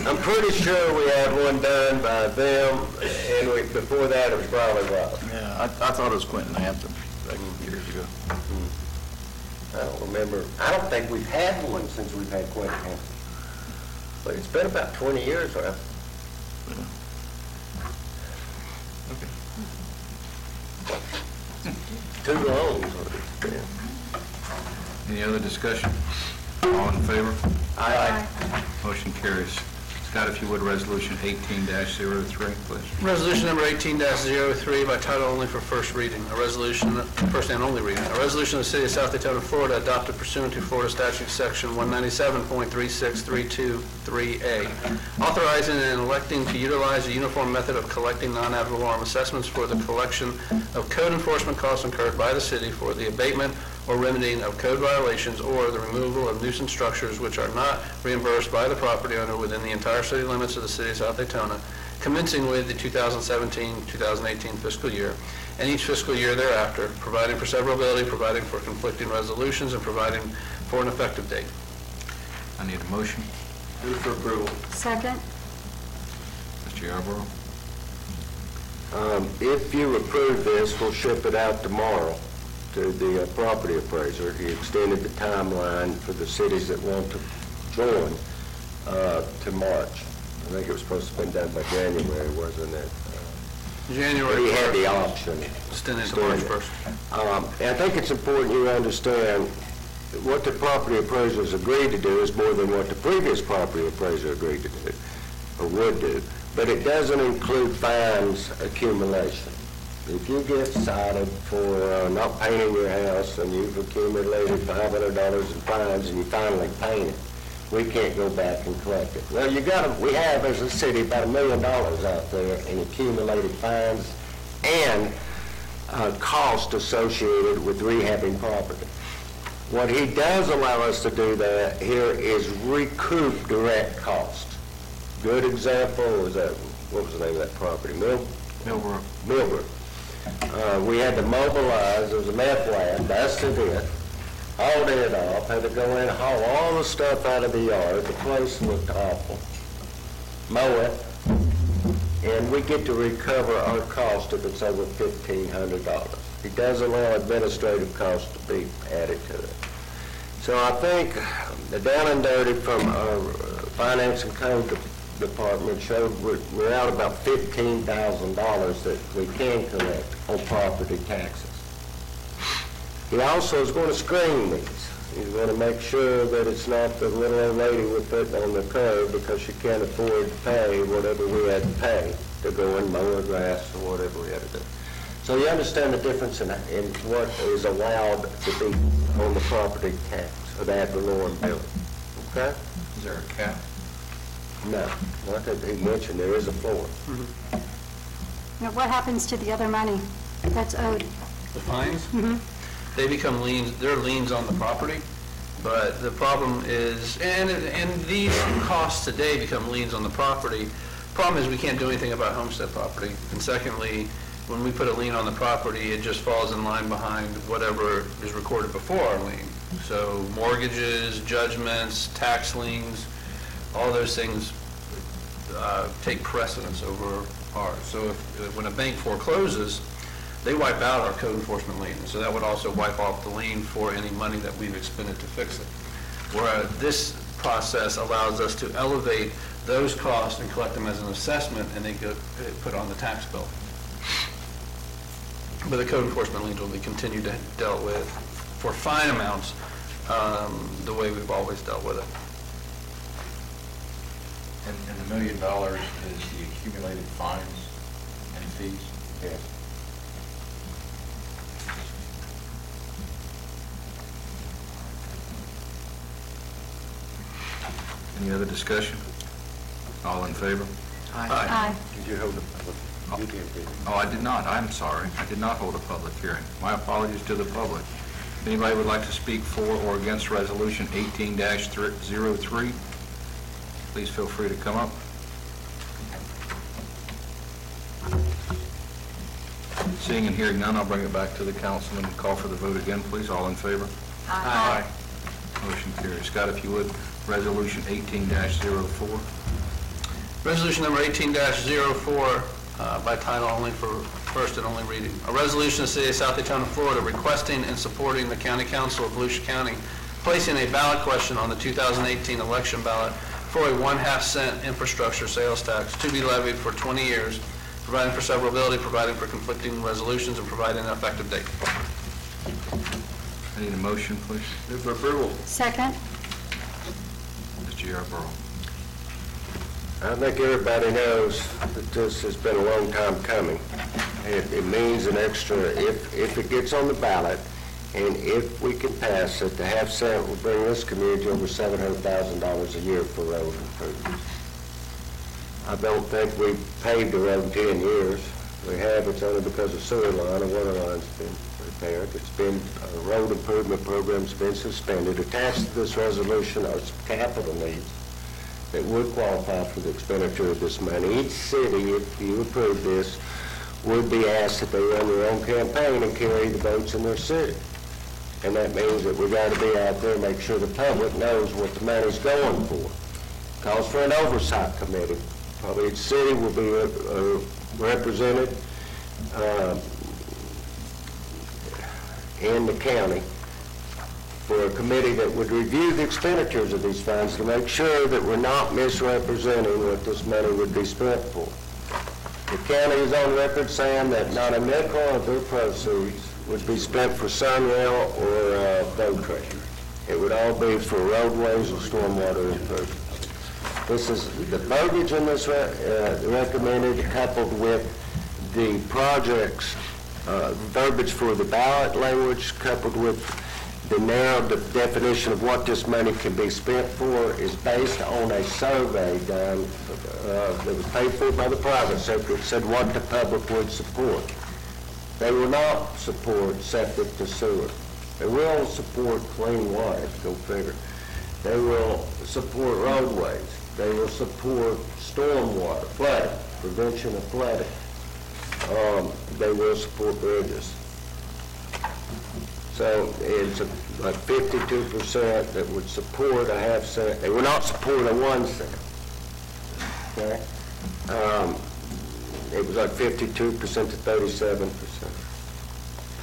I'm pretty sure we had one done by them, and before that it was Briley Wild. Yeah, I thought it was Quentin and Hampton back years ago. I don't remember. I don't think we've had one since we've had Quentin Hampton. But it's been about 20 years, right? Too long. Yeah. Any other discussion? All in favor? Aye. Motion carries. Scott, if you would, resolution 18-03, please. Resolution number 18-03 by title only for first reading. A resolution, first and only reading. A resolution of the City of South Daytona, Florida, adopted pursuant to Florida Statute Section 197.36323A, authorizing and electing to utilize a uniform method of collecting non-ad valorem assessments for the collection of code enforcement costs incurred by the city for the abatement or remedying of code violations or the removal of nuisance structures which are not reimbursed by the property owner within the entire city limits of the City of South Daytona, commencing with the 2017-2018 fiscal year, and each fiscal year thereafter, providing for severability, providing for conflicting resolutions, and providing for an effective date. I need a motion. Move for approval. Second? Mr. Yarborough? If you approve this, we'll ship it out tomorrow to the property appraiser. He extended the timeline for the cities that want to join to March. I think it was supposed to have been done by January, wasn't it? January He had 1st. the option. Extended to March 1st. And I think it's important you understand what the property appraisers agreed to do is more than what the previous property appraiser agreed to do, or would do. But it doesn't include fines accumulation. If you get cited for not painting your house and you've accumulated $500 in fines and you finally paint it, we can't go back and collect it. Well, we have as a city about $1 million out there in accumulated fines and cost associated with rehabbing property. What he does allow us to do that here is recoup direct cost. Good example is that, what was the name of that property? Millbrook. We had to mobilize, there was a meth lab, busted it, hauled it off, had to go in, haul all the stuff out of the yard, the place looked awful, mow it, and we get to recover our cost if it's over $1,500. He does allow administrative costs to be added to it. So I think the down and dirty from our finance and code department showed we're out about $15,000 that we can collect on property taxes. He also is going to screen these. He's going to make sure that it's not the little old lady we're putting on the curb because she can't afford to pay whatever we had to pay to go and mow her grass or whatever we had to do. So you understand the difference in what is allowed to be on the property tax or the ad valorem bill. Okay? Is there a cap? No, not that he mentioned, there is a floor. Now, what happens to the other money that's owed? The fines? They become liens, they're liens on the property, but the problem is, and these costs today become liens on the property. Problem is we can't do anything about homestead property. And secondly, when we put a lien on the property, it just falls in line behind whatever is recorded before our lien. So mortgages, judgments, tax liens, all those things take precedence over ours. So when a bank forecloses, they wipe out our code enforcement lien. So that would also wipe off the lien for any money that we've expended to fix it. Whereas this process allows us to elevate those costs and collect them as an assessment, and they get put on the tax bill. But the code enforcement liens will be continued to dealt with for fine amounts the way we've always dealt with it. And the $1 million is the accumulated fines and fees? Yes. Any other discussion? All in favor? Aye. Did you hold the public? You did, didn't you? Oh, I did not. I'm sorry. I did not hold a public hearing. My apologies to the public. If anybody would like to speak for or against Resolution 18-03, please feel free to come up. Seeing and hearing none, I'll bring it back to the council and call for the vote again, please. All in favor? Aye. Motion carries. Scott, if you would, Resolution 18-04. Resolution number 18-04, by title only for first and only reading. A resolution of the City of South Daytona, Florida, requesting and supporting the County Council of Volusia County, placing a ballot question on the 2018 election ballot for a 1/2 cent infrastructure sales tax to be levied for 20 years, providing for severability, providing for conflicting resolutions, and providing an effective date. I need a motion, please. Move for approval. Second? Mr. Yarborough. I think everybody knows that this has been a long time coming. It means an extra, if it gets on the ballot, and if we can pass it, the 1/2 cent will bring this community over $700,000 a year for road improvements. I don't think we've paved the road in 10 years. We have, it's only because the sewer line or water line's been repaired. It's been, road improvement program's been suspended. Attached to this resolution are some capital needs that would qualify for the expenditure of this money. Each city, if you approve this, would be asked that they run their own campaign and carry the votes in their city. And that means that we got to be out there and make sure the public knows what the money's going for. Calls for an oversight committee. Probably each city will be represented in the county for a committee that would review the expenditures of these funds to make sure that we're not misrepresenting what this money would be spent for. The county is on record saying that not a nickel of their proceeds would be spent for sunrail or boat trailer. It would all be for roadways or stormwater improvements. This is the verbiage in this recommended, coupled with the project's verbiage for the ballot language, coupled with the narrow definition of what this money can be spent for, is based on a survey done that was paid for by the private sector. It said what the public would support. They will not support septic to sewer. They will support clean water, go figure. They will support roadways. They will support stormwater, flooding, prevention of flooding. They will support bridges. So it's like 52% that would support a half cent. They will not support a 1 cent. Okay? It was like 52% to 37%.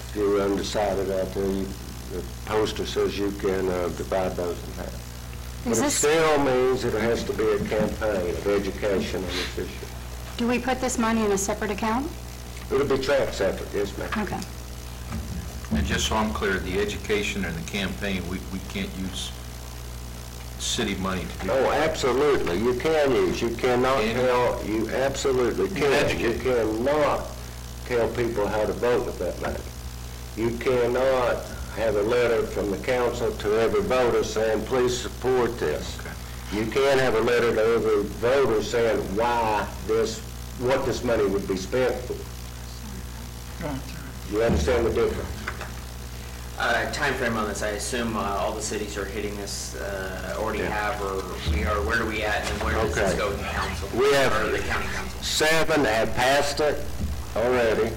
If you're undecided out there, the poster says you can divide those in half. But it still means that there has to be a campaign of education on this issue. Do we put this money in a separate account? It'll be tracked separate, yes, ma'am. Okay. And just so I'm clear, the education and the campaign, we can't use city money to do that. Oh, absolutely, you can use, you cannot Can you? tell, you absolutely can. You educate. cannot tell people how to vote with that money. You cannot have a letter from the council to every voter saying, please support this. You can have a letter to every voter saying why what this money would be spent for. You understand the difference? Time frame on this, I assume all the cities are hitting this, already have, or we are, where are we at, and where does this Okay. go to council? We have Or the county council? 7 have passed it already,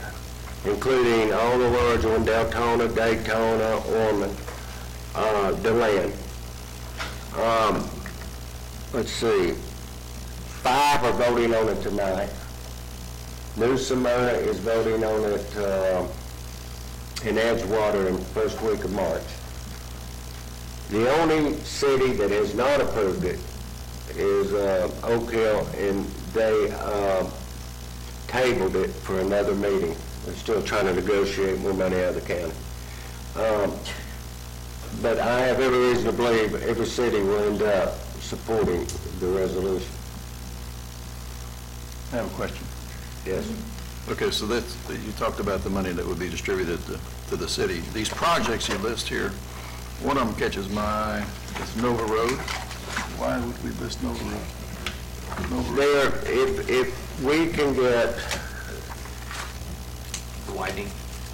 including all the large ones, Daytona, Ormond, DeLand. Let's see, 5 are voting on it tonight. New Smyrna is voting on it in Edgewater in the first week of March. The only city that has not approved it is Oak Hill, and they tabled it for another meeting. They're still trying to negotiate more money out of the county. But I have every reason to believe every city will end up supporting the resolution. I have a question. Yes. Okay, so you talked about the money that would be distributed to the city. These projects you list here, one of them catches my eye, it's Nova Road. Why would we list Nova Road? There, if we can get Widening?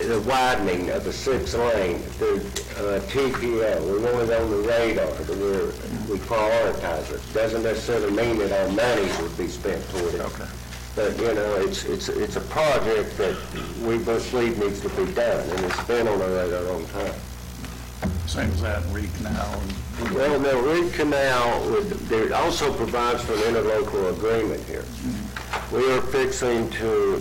the widening of the 6th lane through TPO, we want it on the radar to where we prioritize it. Doesn't necessarily mean that our money would be spent toward it. Okay. But, you know, it's a project that we believe needs to be done, and it's been on our radar a long time. Same as that, Reed Canal. Well, the Reed Canal there also provides for an interlocal agreement here. We are fixing to,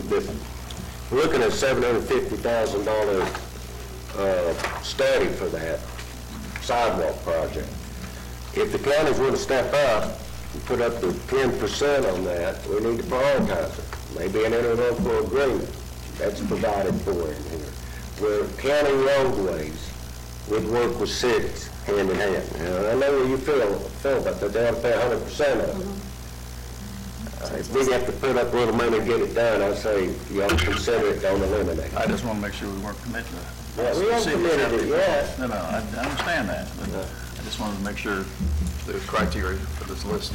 we're looking at $750,000 study for that sidewalk project. If the counties want to step up and put up to 10% on that, we need to prioritize it. Maybe an interlocal agreement that's provided for in here, where county roadways would work with cities hand in hand. Now, I know where you feel about that. They have to pay 100% of it. If we have to put up a little money to get it done, I say you ought to consider it, don't eliminate it. I just want to make sure we weren't committed to that. Well, we haven't committed it yet. No, I understand that, but I just wanted to make sure the criteria for this list.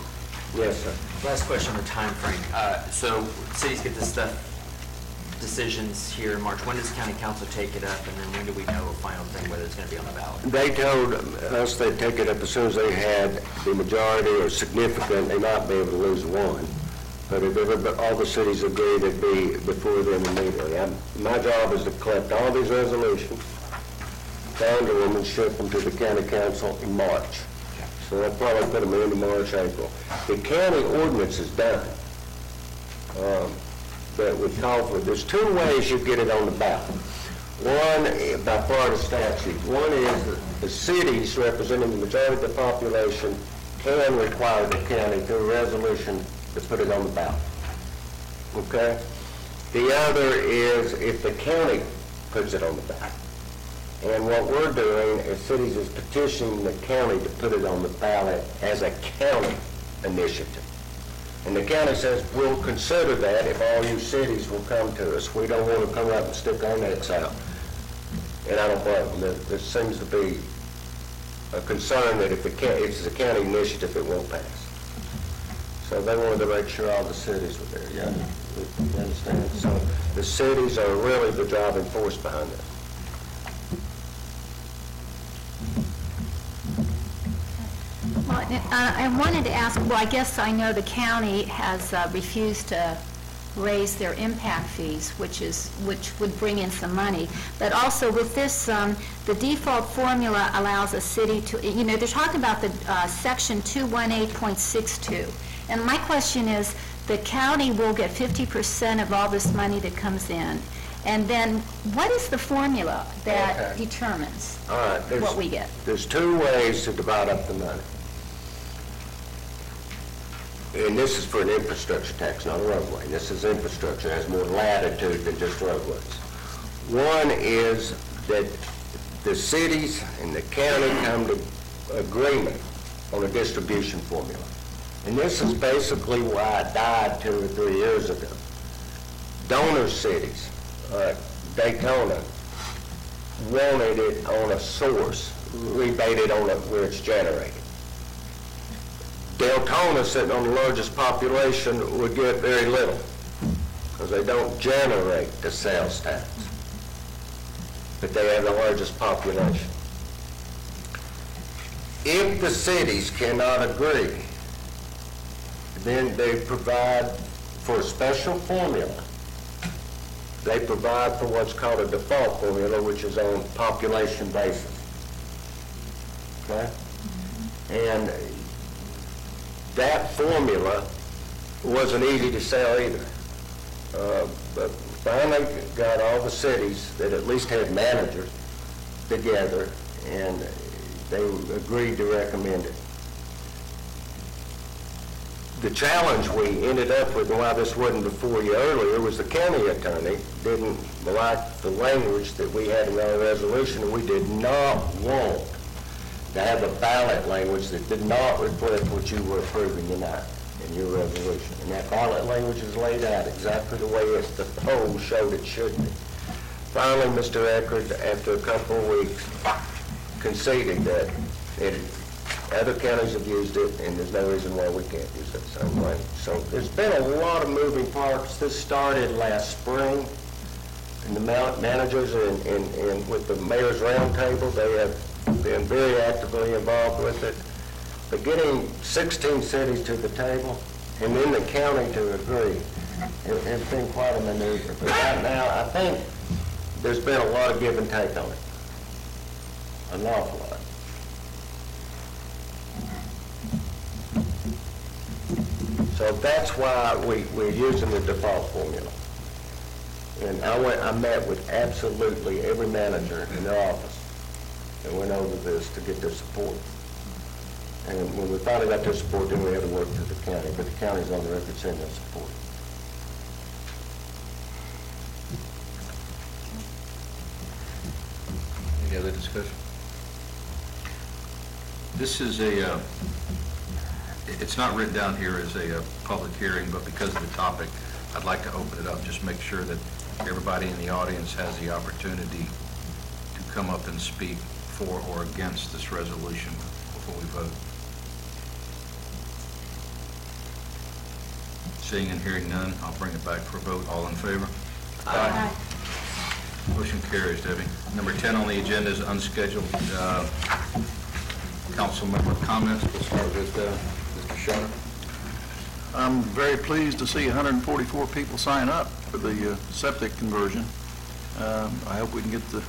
Yes, sir. Last question on the time frame. So cities get this stuff, decisions here in March. When does the county council take it up, and then when do we know a final thing, whether it's going to be on the ballot? They told us they'd take it up as soon as they had the majority or significant. They might be able to lose one. But if all the cities agree, it'd be before then immediately. My job is to collect all these resolutions, down to them and ship them to the county council in March. So I'll probably put them into March, April. The county ordinance is done. That would call for, there's 2 ways you get it on the ballot. One, by Florida statute. One is that the cities representing the majority of the population can require the county through a resolution to put it on the ballot. Okay? The other is if the county puts it on the ballot. And what we're doing as cities is petitioning the county to put it on the ballot as a county initiative. And the county says, we'll consider that if all you cities will come to us. We don't want to come up and stick our necks out. And I don't blame them. There seems to be a concern that if it's a county initiative, it won't pass. So they wanted to make sure all the cities were there, yeah. You understand? So the cities are really the driving force behind it. Well, I wanted to ask, well, I guess I know the county has refused to raise their impact fees, which would bring in some money. But also with this, the default formula allows a city to, they're talking about the section 218.62. And my question is, the county will get 50% of all this money that comes in. And then what is the formula that determines All right, what we get? There's two ways to divide up the money. And this is for an infrastructure tax, not a roadway. This is infrastructure. It has more latitude than just roadways. One is that the cities and the county come to agreement on a distribution formula. And this is basically why it died 2 or 3 years ago. Donor cities, Daytona, wanted it on a source, rebated on it where it's generated. Daytona, sitting on the largest population, would get very little because they don't generate the sales tax, but they have the largest population. If the cities cannot agree, then they provide for a special formula. They provide for what's called a default formula, which is on population basis. Okay? And that formula wasn't easy to sell either. But finally got all the cities that at least had managers together, and they agreed to recommend it. The challenge we ended up with, and why this wasn't before you earlier, was the county attorney didn't like the language that we had in our resolution, and we did not want to have a ballot language that did not reflect what you were approving tonight in your resolution. And that ballot language is laid out exactly the way the poll showed it should be. Finally, Mr. Eckert, after a couple of weeks, conceded that other counties have used it, and there's no reason why we can't use that same language. So there's been a lot of moving parts. This started last spring, and the managers and with the mayor's roundtable, they have been very actively involved with it. But getting 16 cities to the table and then the county to agree, it's been quite a maneuver. But right now, I think there's been a lot of give and take on it. An awful lot. So that's why we're using the default formula. And I met with absolutely every manager in their office and went over this to get their support. And when we finally got their support, then we had to work through the county, but the county's on the record saying their support. Any other discussion? This is it's not written down here as a public hearing, but because of the topic, I'd like to open it up, just make sure that everybody in the audience has the opportunity to come up and speak for or against this resolution before we vote. Seeing and hearing none, I'll bring it back for a vote. All in favor? Aye. Motion carries, Debbie. Number 10 on the agenda is unscheduled council member comments. We'll start with Mr. Shutter. I'm very pleased to see 144 people sign up for the septic conversion. I hope we can get the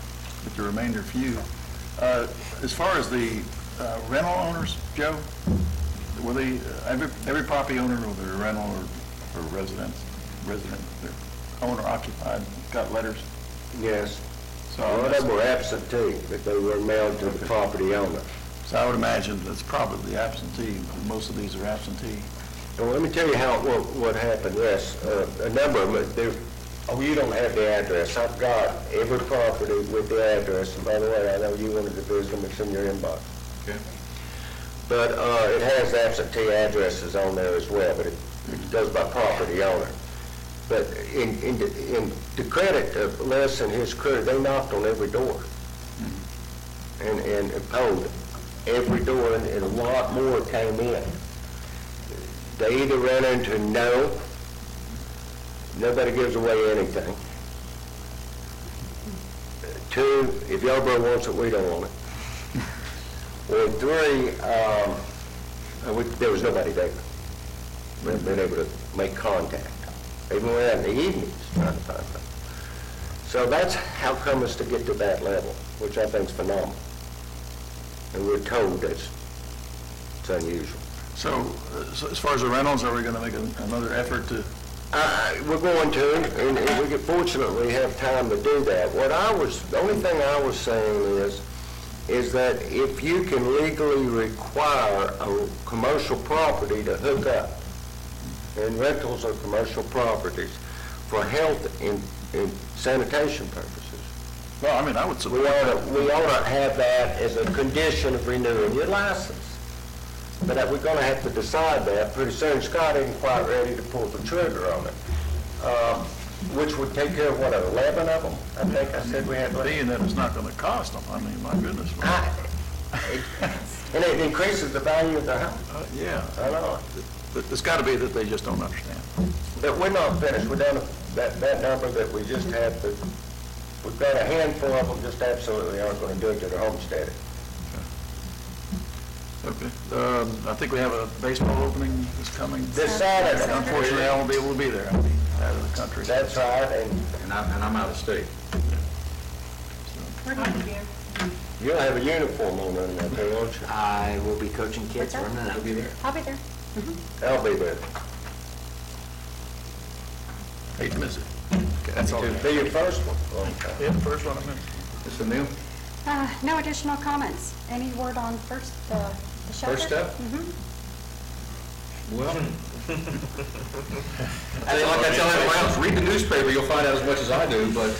remainder few. As far as the rental owners, Joe, were they every property owner, whether they're rental or resident, they're owner occupied, got letters? Yes. So a lot of them were absentee, but they were mailed to the property owner. So I would imagine that's probably absentee. Most of these are absentee. Well, let me tell you what happened. Yes, a number of them. You don't have the address. I've got every property with the address. And by the way, I know you wanted to visit them. It's in your inbox. Okay. But it has absentee addresses on there as well. But it goes by property owner. But in to credit Les and his crew, they knocked on every door and polled every door, and a lot more came in. They either run into no, nobody gives away anything. 2, if Yarborough wants it, we don't want it. Or 3, there was nobody there. We haven't been able to make contact. Even when in the evenings, trying to find them. So that's how come us to get to that level, which I think is phenomenal. And we're told it's unusual. So as far as the rentals, are we going to make another effort to? We're going to, and we could fortunately have time to do that. The only thing I was saying is that if you can legally require a commercial property to hook up, and rentals are commercial properties, for health and sanitation purposes. Well, I mean, I would support We ought to have that as a condition of renewing your license. But we're going to have to decide that pretty soon. Scott isn't quite ready to pull the trigger on it, which would take care of, 11 of them? I think I said we had 11. being that it's not going to cost them. I mean, my goodness. And it increases the value of the house. Yeah. I know. But it's got to be that they just don't understand. But we're not finished. We're down to that number that we just had. We've got a handful of them just absolutely aren't going to do it to their homestead. Okay. I think we have a baseball opening that's coming. This Saturday. Unfortunately, I won't be able to be there. I'll be out of the country. That's right. And I'm out of state. You'll have a uniform on under that thing, won't you? I will be coaching kids for a minute. I'll be there. I'll be there. Hate to miss it. Okay, that's all. Be your first one. Yeah, the first one I'm in. Mr. Neal? No additional comments. Any word on the shelter? First step? Well, like I tell everyone else, read the newspaper, you'll find out as much as I do, but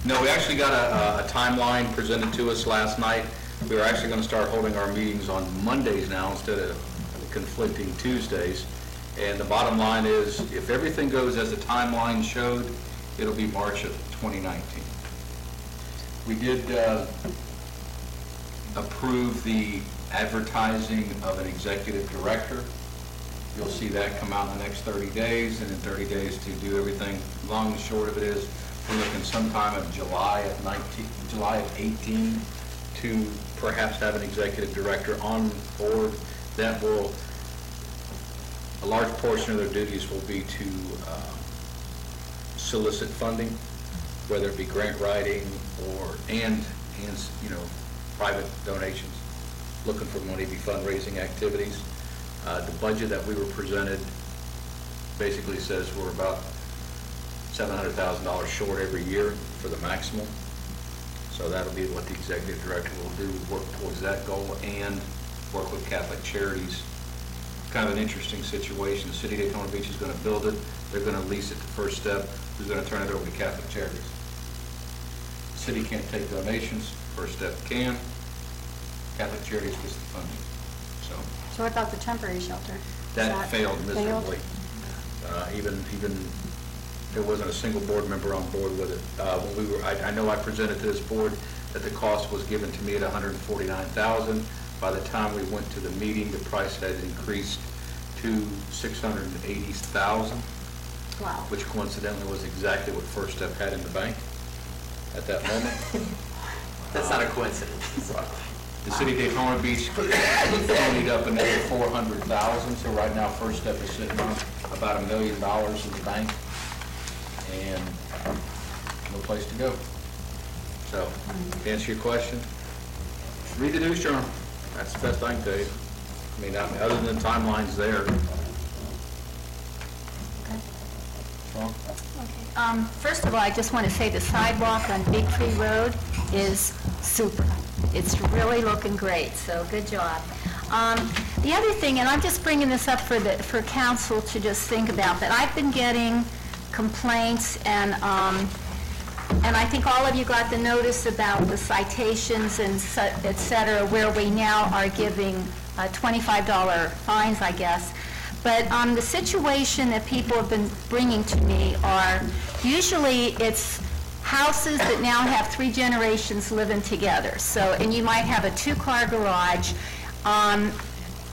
no, we actually got a timeline presented to us last night. We are actually going to start holding our meetings on Mondays now instead of conflicting Tuesdays. And the bottom line is, if everything goes as the timeline showed, it'll be March of 2019. We did approve the advertising of an executive director. You'll see that come out in the next 30 days, and in 30 days to do everything. Long and short of it is, we're looking sometime of July of 18 to perhaps have an executive director on board that will, a large portion of their duties will be to solicit funding, whether it be grant writing or, and private donations, looking for money to be fundraising activities. The budget that we were presented basically says we're about $700,000 short every year for the maximum. So that'll be what the executive director will do, work towards that goal and work with Catholic Charities. Kind of an interesting situation. The city of Daytona Beach is going to build it. They're going to lease it to First Step, who's going to turn it over to Catholic Charities. The city can't take donations. First Step can. Catholic Charities gets the funding. So what about the temporary shelter? that failed miserably. Even there wasn't a single board member on board with it. When I know I presented to this board that the cost was given to me at $149,000. By the time we went to the meeting, the price had increased to $680,000. Wow. Which coincidentally was exactly what First Step had in the bank at that moment. That's not a coincidence. The city of Daytona Beach ponied up another $400,000, so right now First Step is sitting on about $1 million in the bank, and no place to go. So, to answer your question, read the news journal. That's the best I can tell you. I mean, other than the timeline's there. First of all, I just want to say the sidewalk on Big Tree Road is super. It's really looking great, so good job. The other thing, and I'm just bringing this up for council to just think about, that I've been getting complaints, and I think all of you got the notice about the citations and et cetera, where we now are giving $25 fines, I guess. But the situation that people have been bringing to me are, usually it's houses that now have 3 generations living together. So, and you might have a 2-car garage.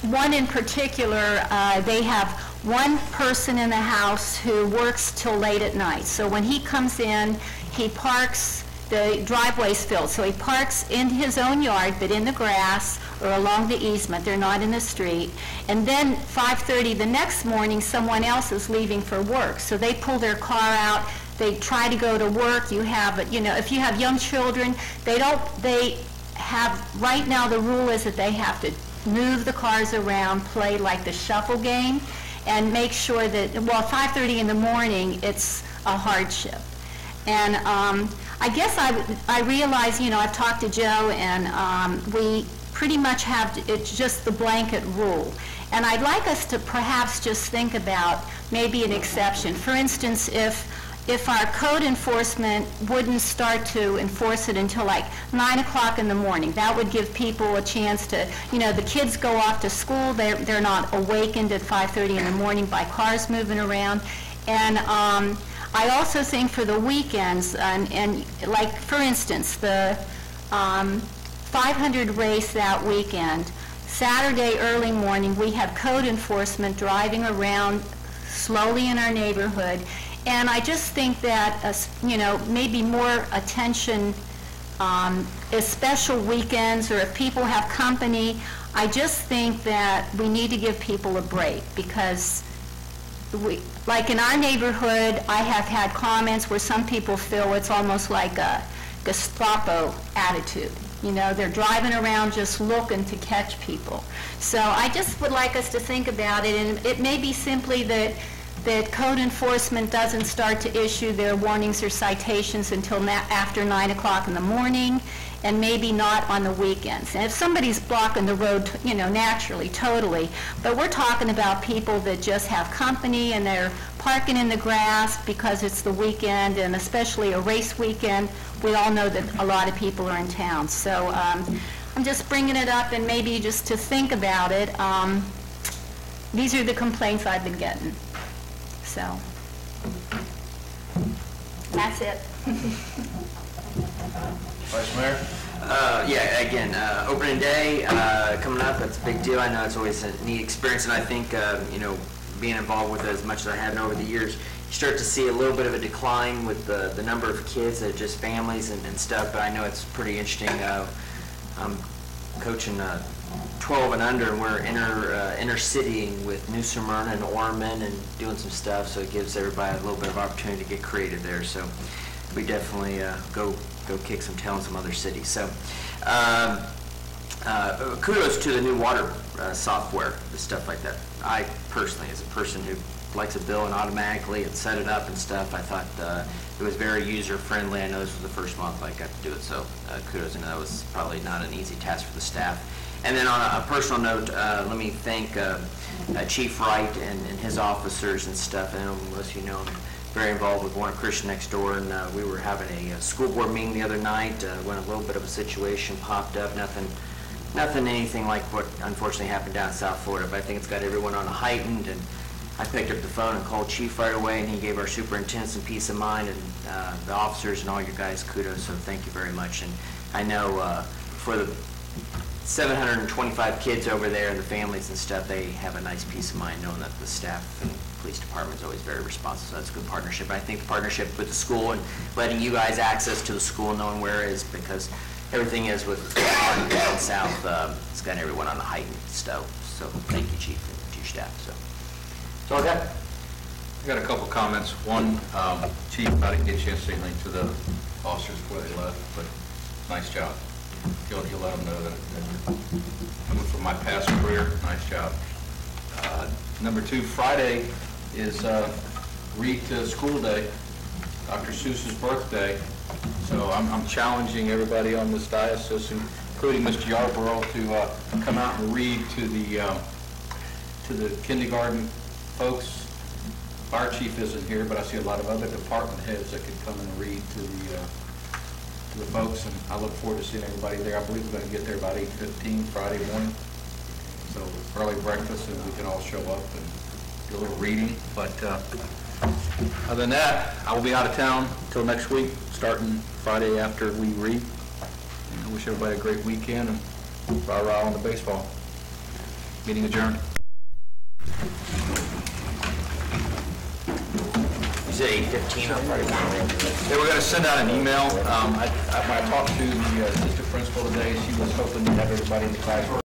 One in particular, they have one person in the house who works till late at night. So when he comes in, he parks, the driveway's filled, so he parks in his own yard, but in the grass or along the easement. They're not in the street. And then 5:30 the next morning, someone else is leaving for work. So they pull their car out, they try to go to work. You have, you know, if you have young children, they have, right now the rule is that they have to move the cars around, play like the shuffle game, and make sure that, well, 5:30 in the morning, it's a hardship. And I guess I realize, you know, I've talked to Joe, and we pretty much have, it's just the blanket rule. And I'd like us to perhaps just think about maybe an exception. For instance, if our code enforcement wouldn't start to enforce it until like 9 o'clock in the morning, that would give people a chance to, you know, the kids go off to school, they're not awakened at 5:30 in the morning by cars moving around. And I also think for the weekends, and like, for instance, the 500 race that weekend, Saturday early morning, we have code enforcement driving around slowly in our neighborhood. And I just think that, you know, maybe more attention, as special weekends or if people have company, I just think that we need to give people a break, because like in our neighborhood, I have had comments where some people feel it's almost like a Gestapo attitude. You know, they're driving around just looking to catch people. So I just would like us to think about it, and it may be simply that code enforcement doesn't start to issue their warnings or citations until after 9 o'clock in the morning, and maybe not on the weekends. And if somebody's blocking the road, you know, naturally, totally, but we're talking about people that just have company and they're parking in the grass because it's the weekend, and especially a race weekend, we all know that a lot of people are in town. So I'm just bringing it up, and maybe just to think about it. These are the complaints I've been getting. So, that's it. Vice Mayor? Yeah, again, opening day coming up, that's a big deal. I know it's always a neat experience, and I think, you know, being involved with it as much as I have over the years, you start to see a little bit of a decline with the number of kids that are just families and stuff, but I know it's pretty interesting. I'm coaching 12 and under, and we're inter-citying with New Smyrna and Ormond and doing some stuff, so it gives everybody a little bit of opportunity to get creative there. So we definitely go kick some tail in some other cities. So kudos to the new water software, the stuff like that. I personally, as a person who likes a bill and automatically and set it up and stuff, I thought it was very user-friendly. I know this was the first month I got to do it, so kudos, and that was probably not an easy task for the staff. And then on a personal note, let me thank Chief Wright and his officers and stuff. I know most of you know I'm very involved with Warren Christian next door, and we were having a school board meeting the other night when a little bit of a situation popped up. Nothing anything like what unfortunately happened down in South Florida, but I think it's got everyone on a heightened, and I picked up the phone and called Chief right away, and he gave our superintendent some peace of mind, and the officers and all your guys kudos, so thank you very much. And I know for the 725 kids over there and the families and stuff, they have a nice peace of mind knowing that the staff and police department is always very responsive, so that's a good partnership. I think the partnership with the school and letting you guys access to the school, knowing where it is, because everything is with down south, it's got everyone on the heightened stove. So thank you, Chief, and to your staff. So that's all I got. I got a couple comments. One, Chief, I didn't get a chance to say anything to the officers before they left, but nice job. You'll let them know that coming from my past career, nice job. Number two, Friday is Read to School Day, Dr. Seuss's birthday. So I'm challenging everybody on this diocese, including Mr. Yarborough, to come out and read to the kindergarten folks. Our chief isn't here, but I see a lot of other department heads that could come and read to the folks, and I look forward to seeing everybody there. I believe we're going to get there about 8:15 Friday morning. So early breakfast, and we can all show up and do a little reading. But other than that, I will be out of town until next week, starting Friday after we read. And I wish everybody a great weekend, and rah-rah on the baseball. Meeting adjourned. said 8:15 on Friday morning. They were going to send out an email. When I talked to the district principal today, she was hoping to have everybody in the classroom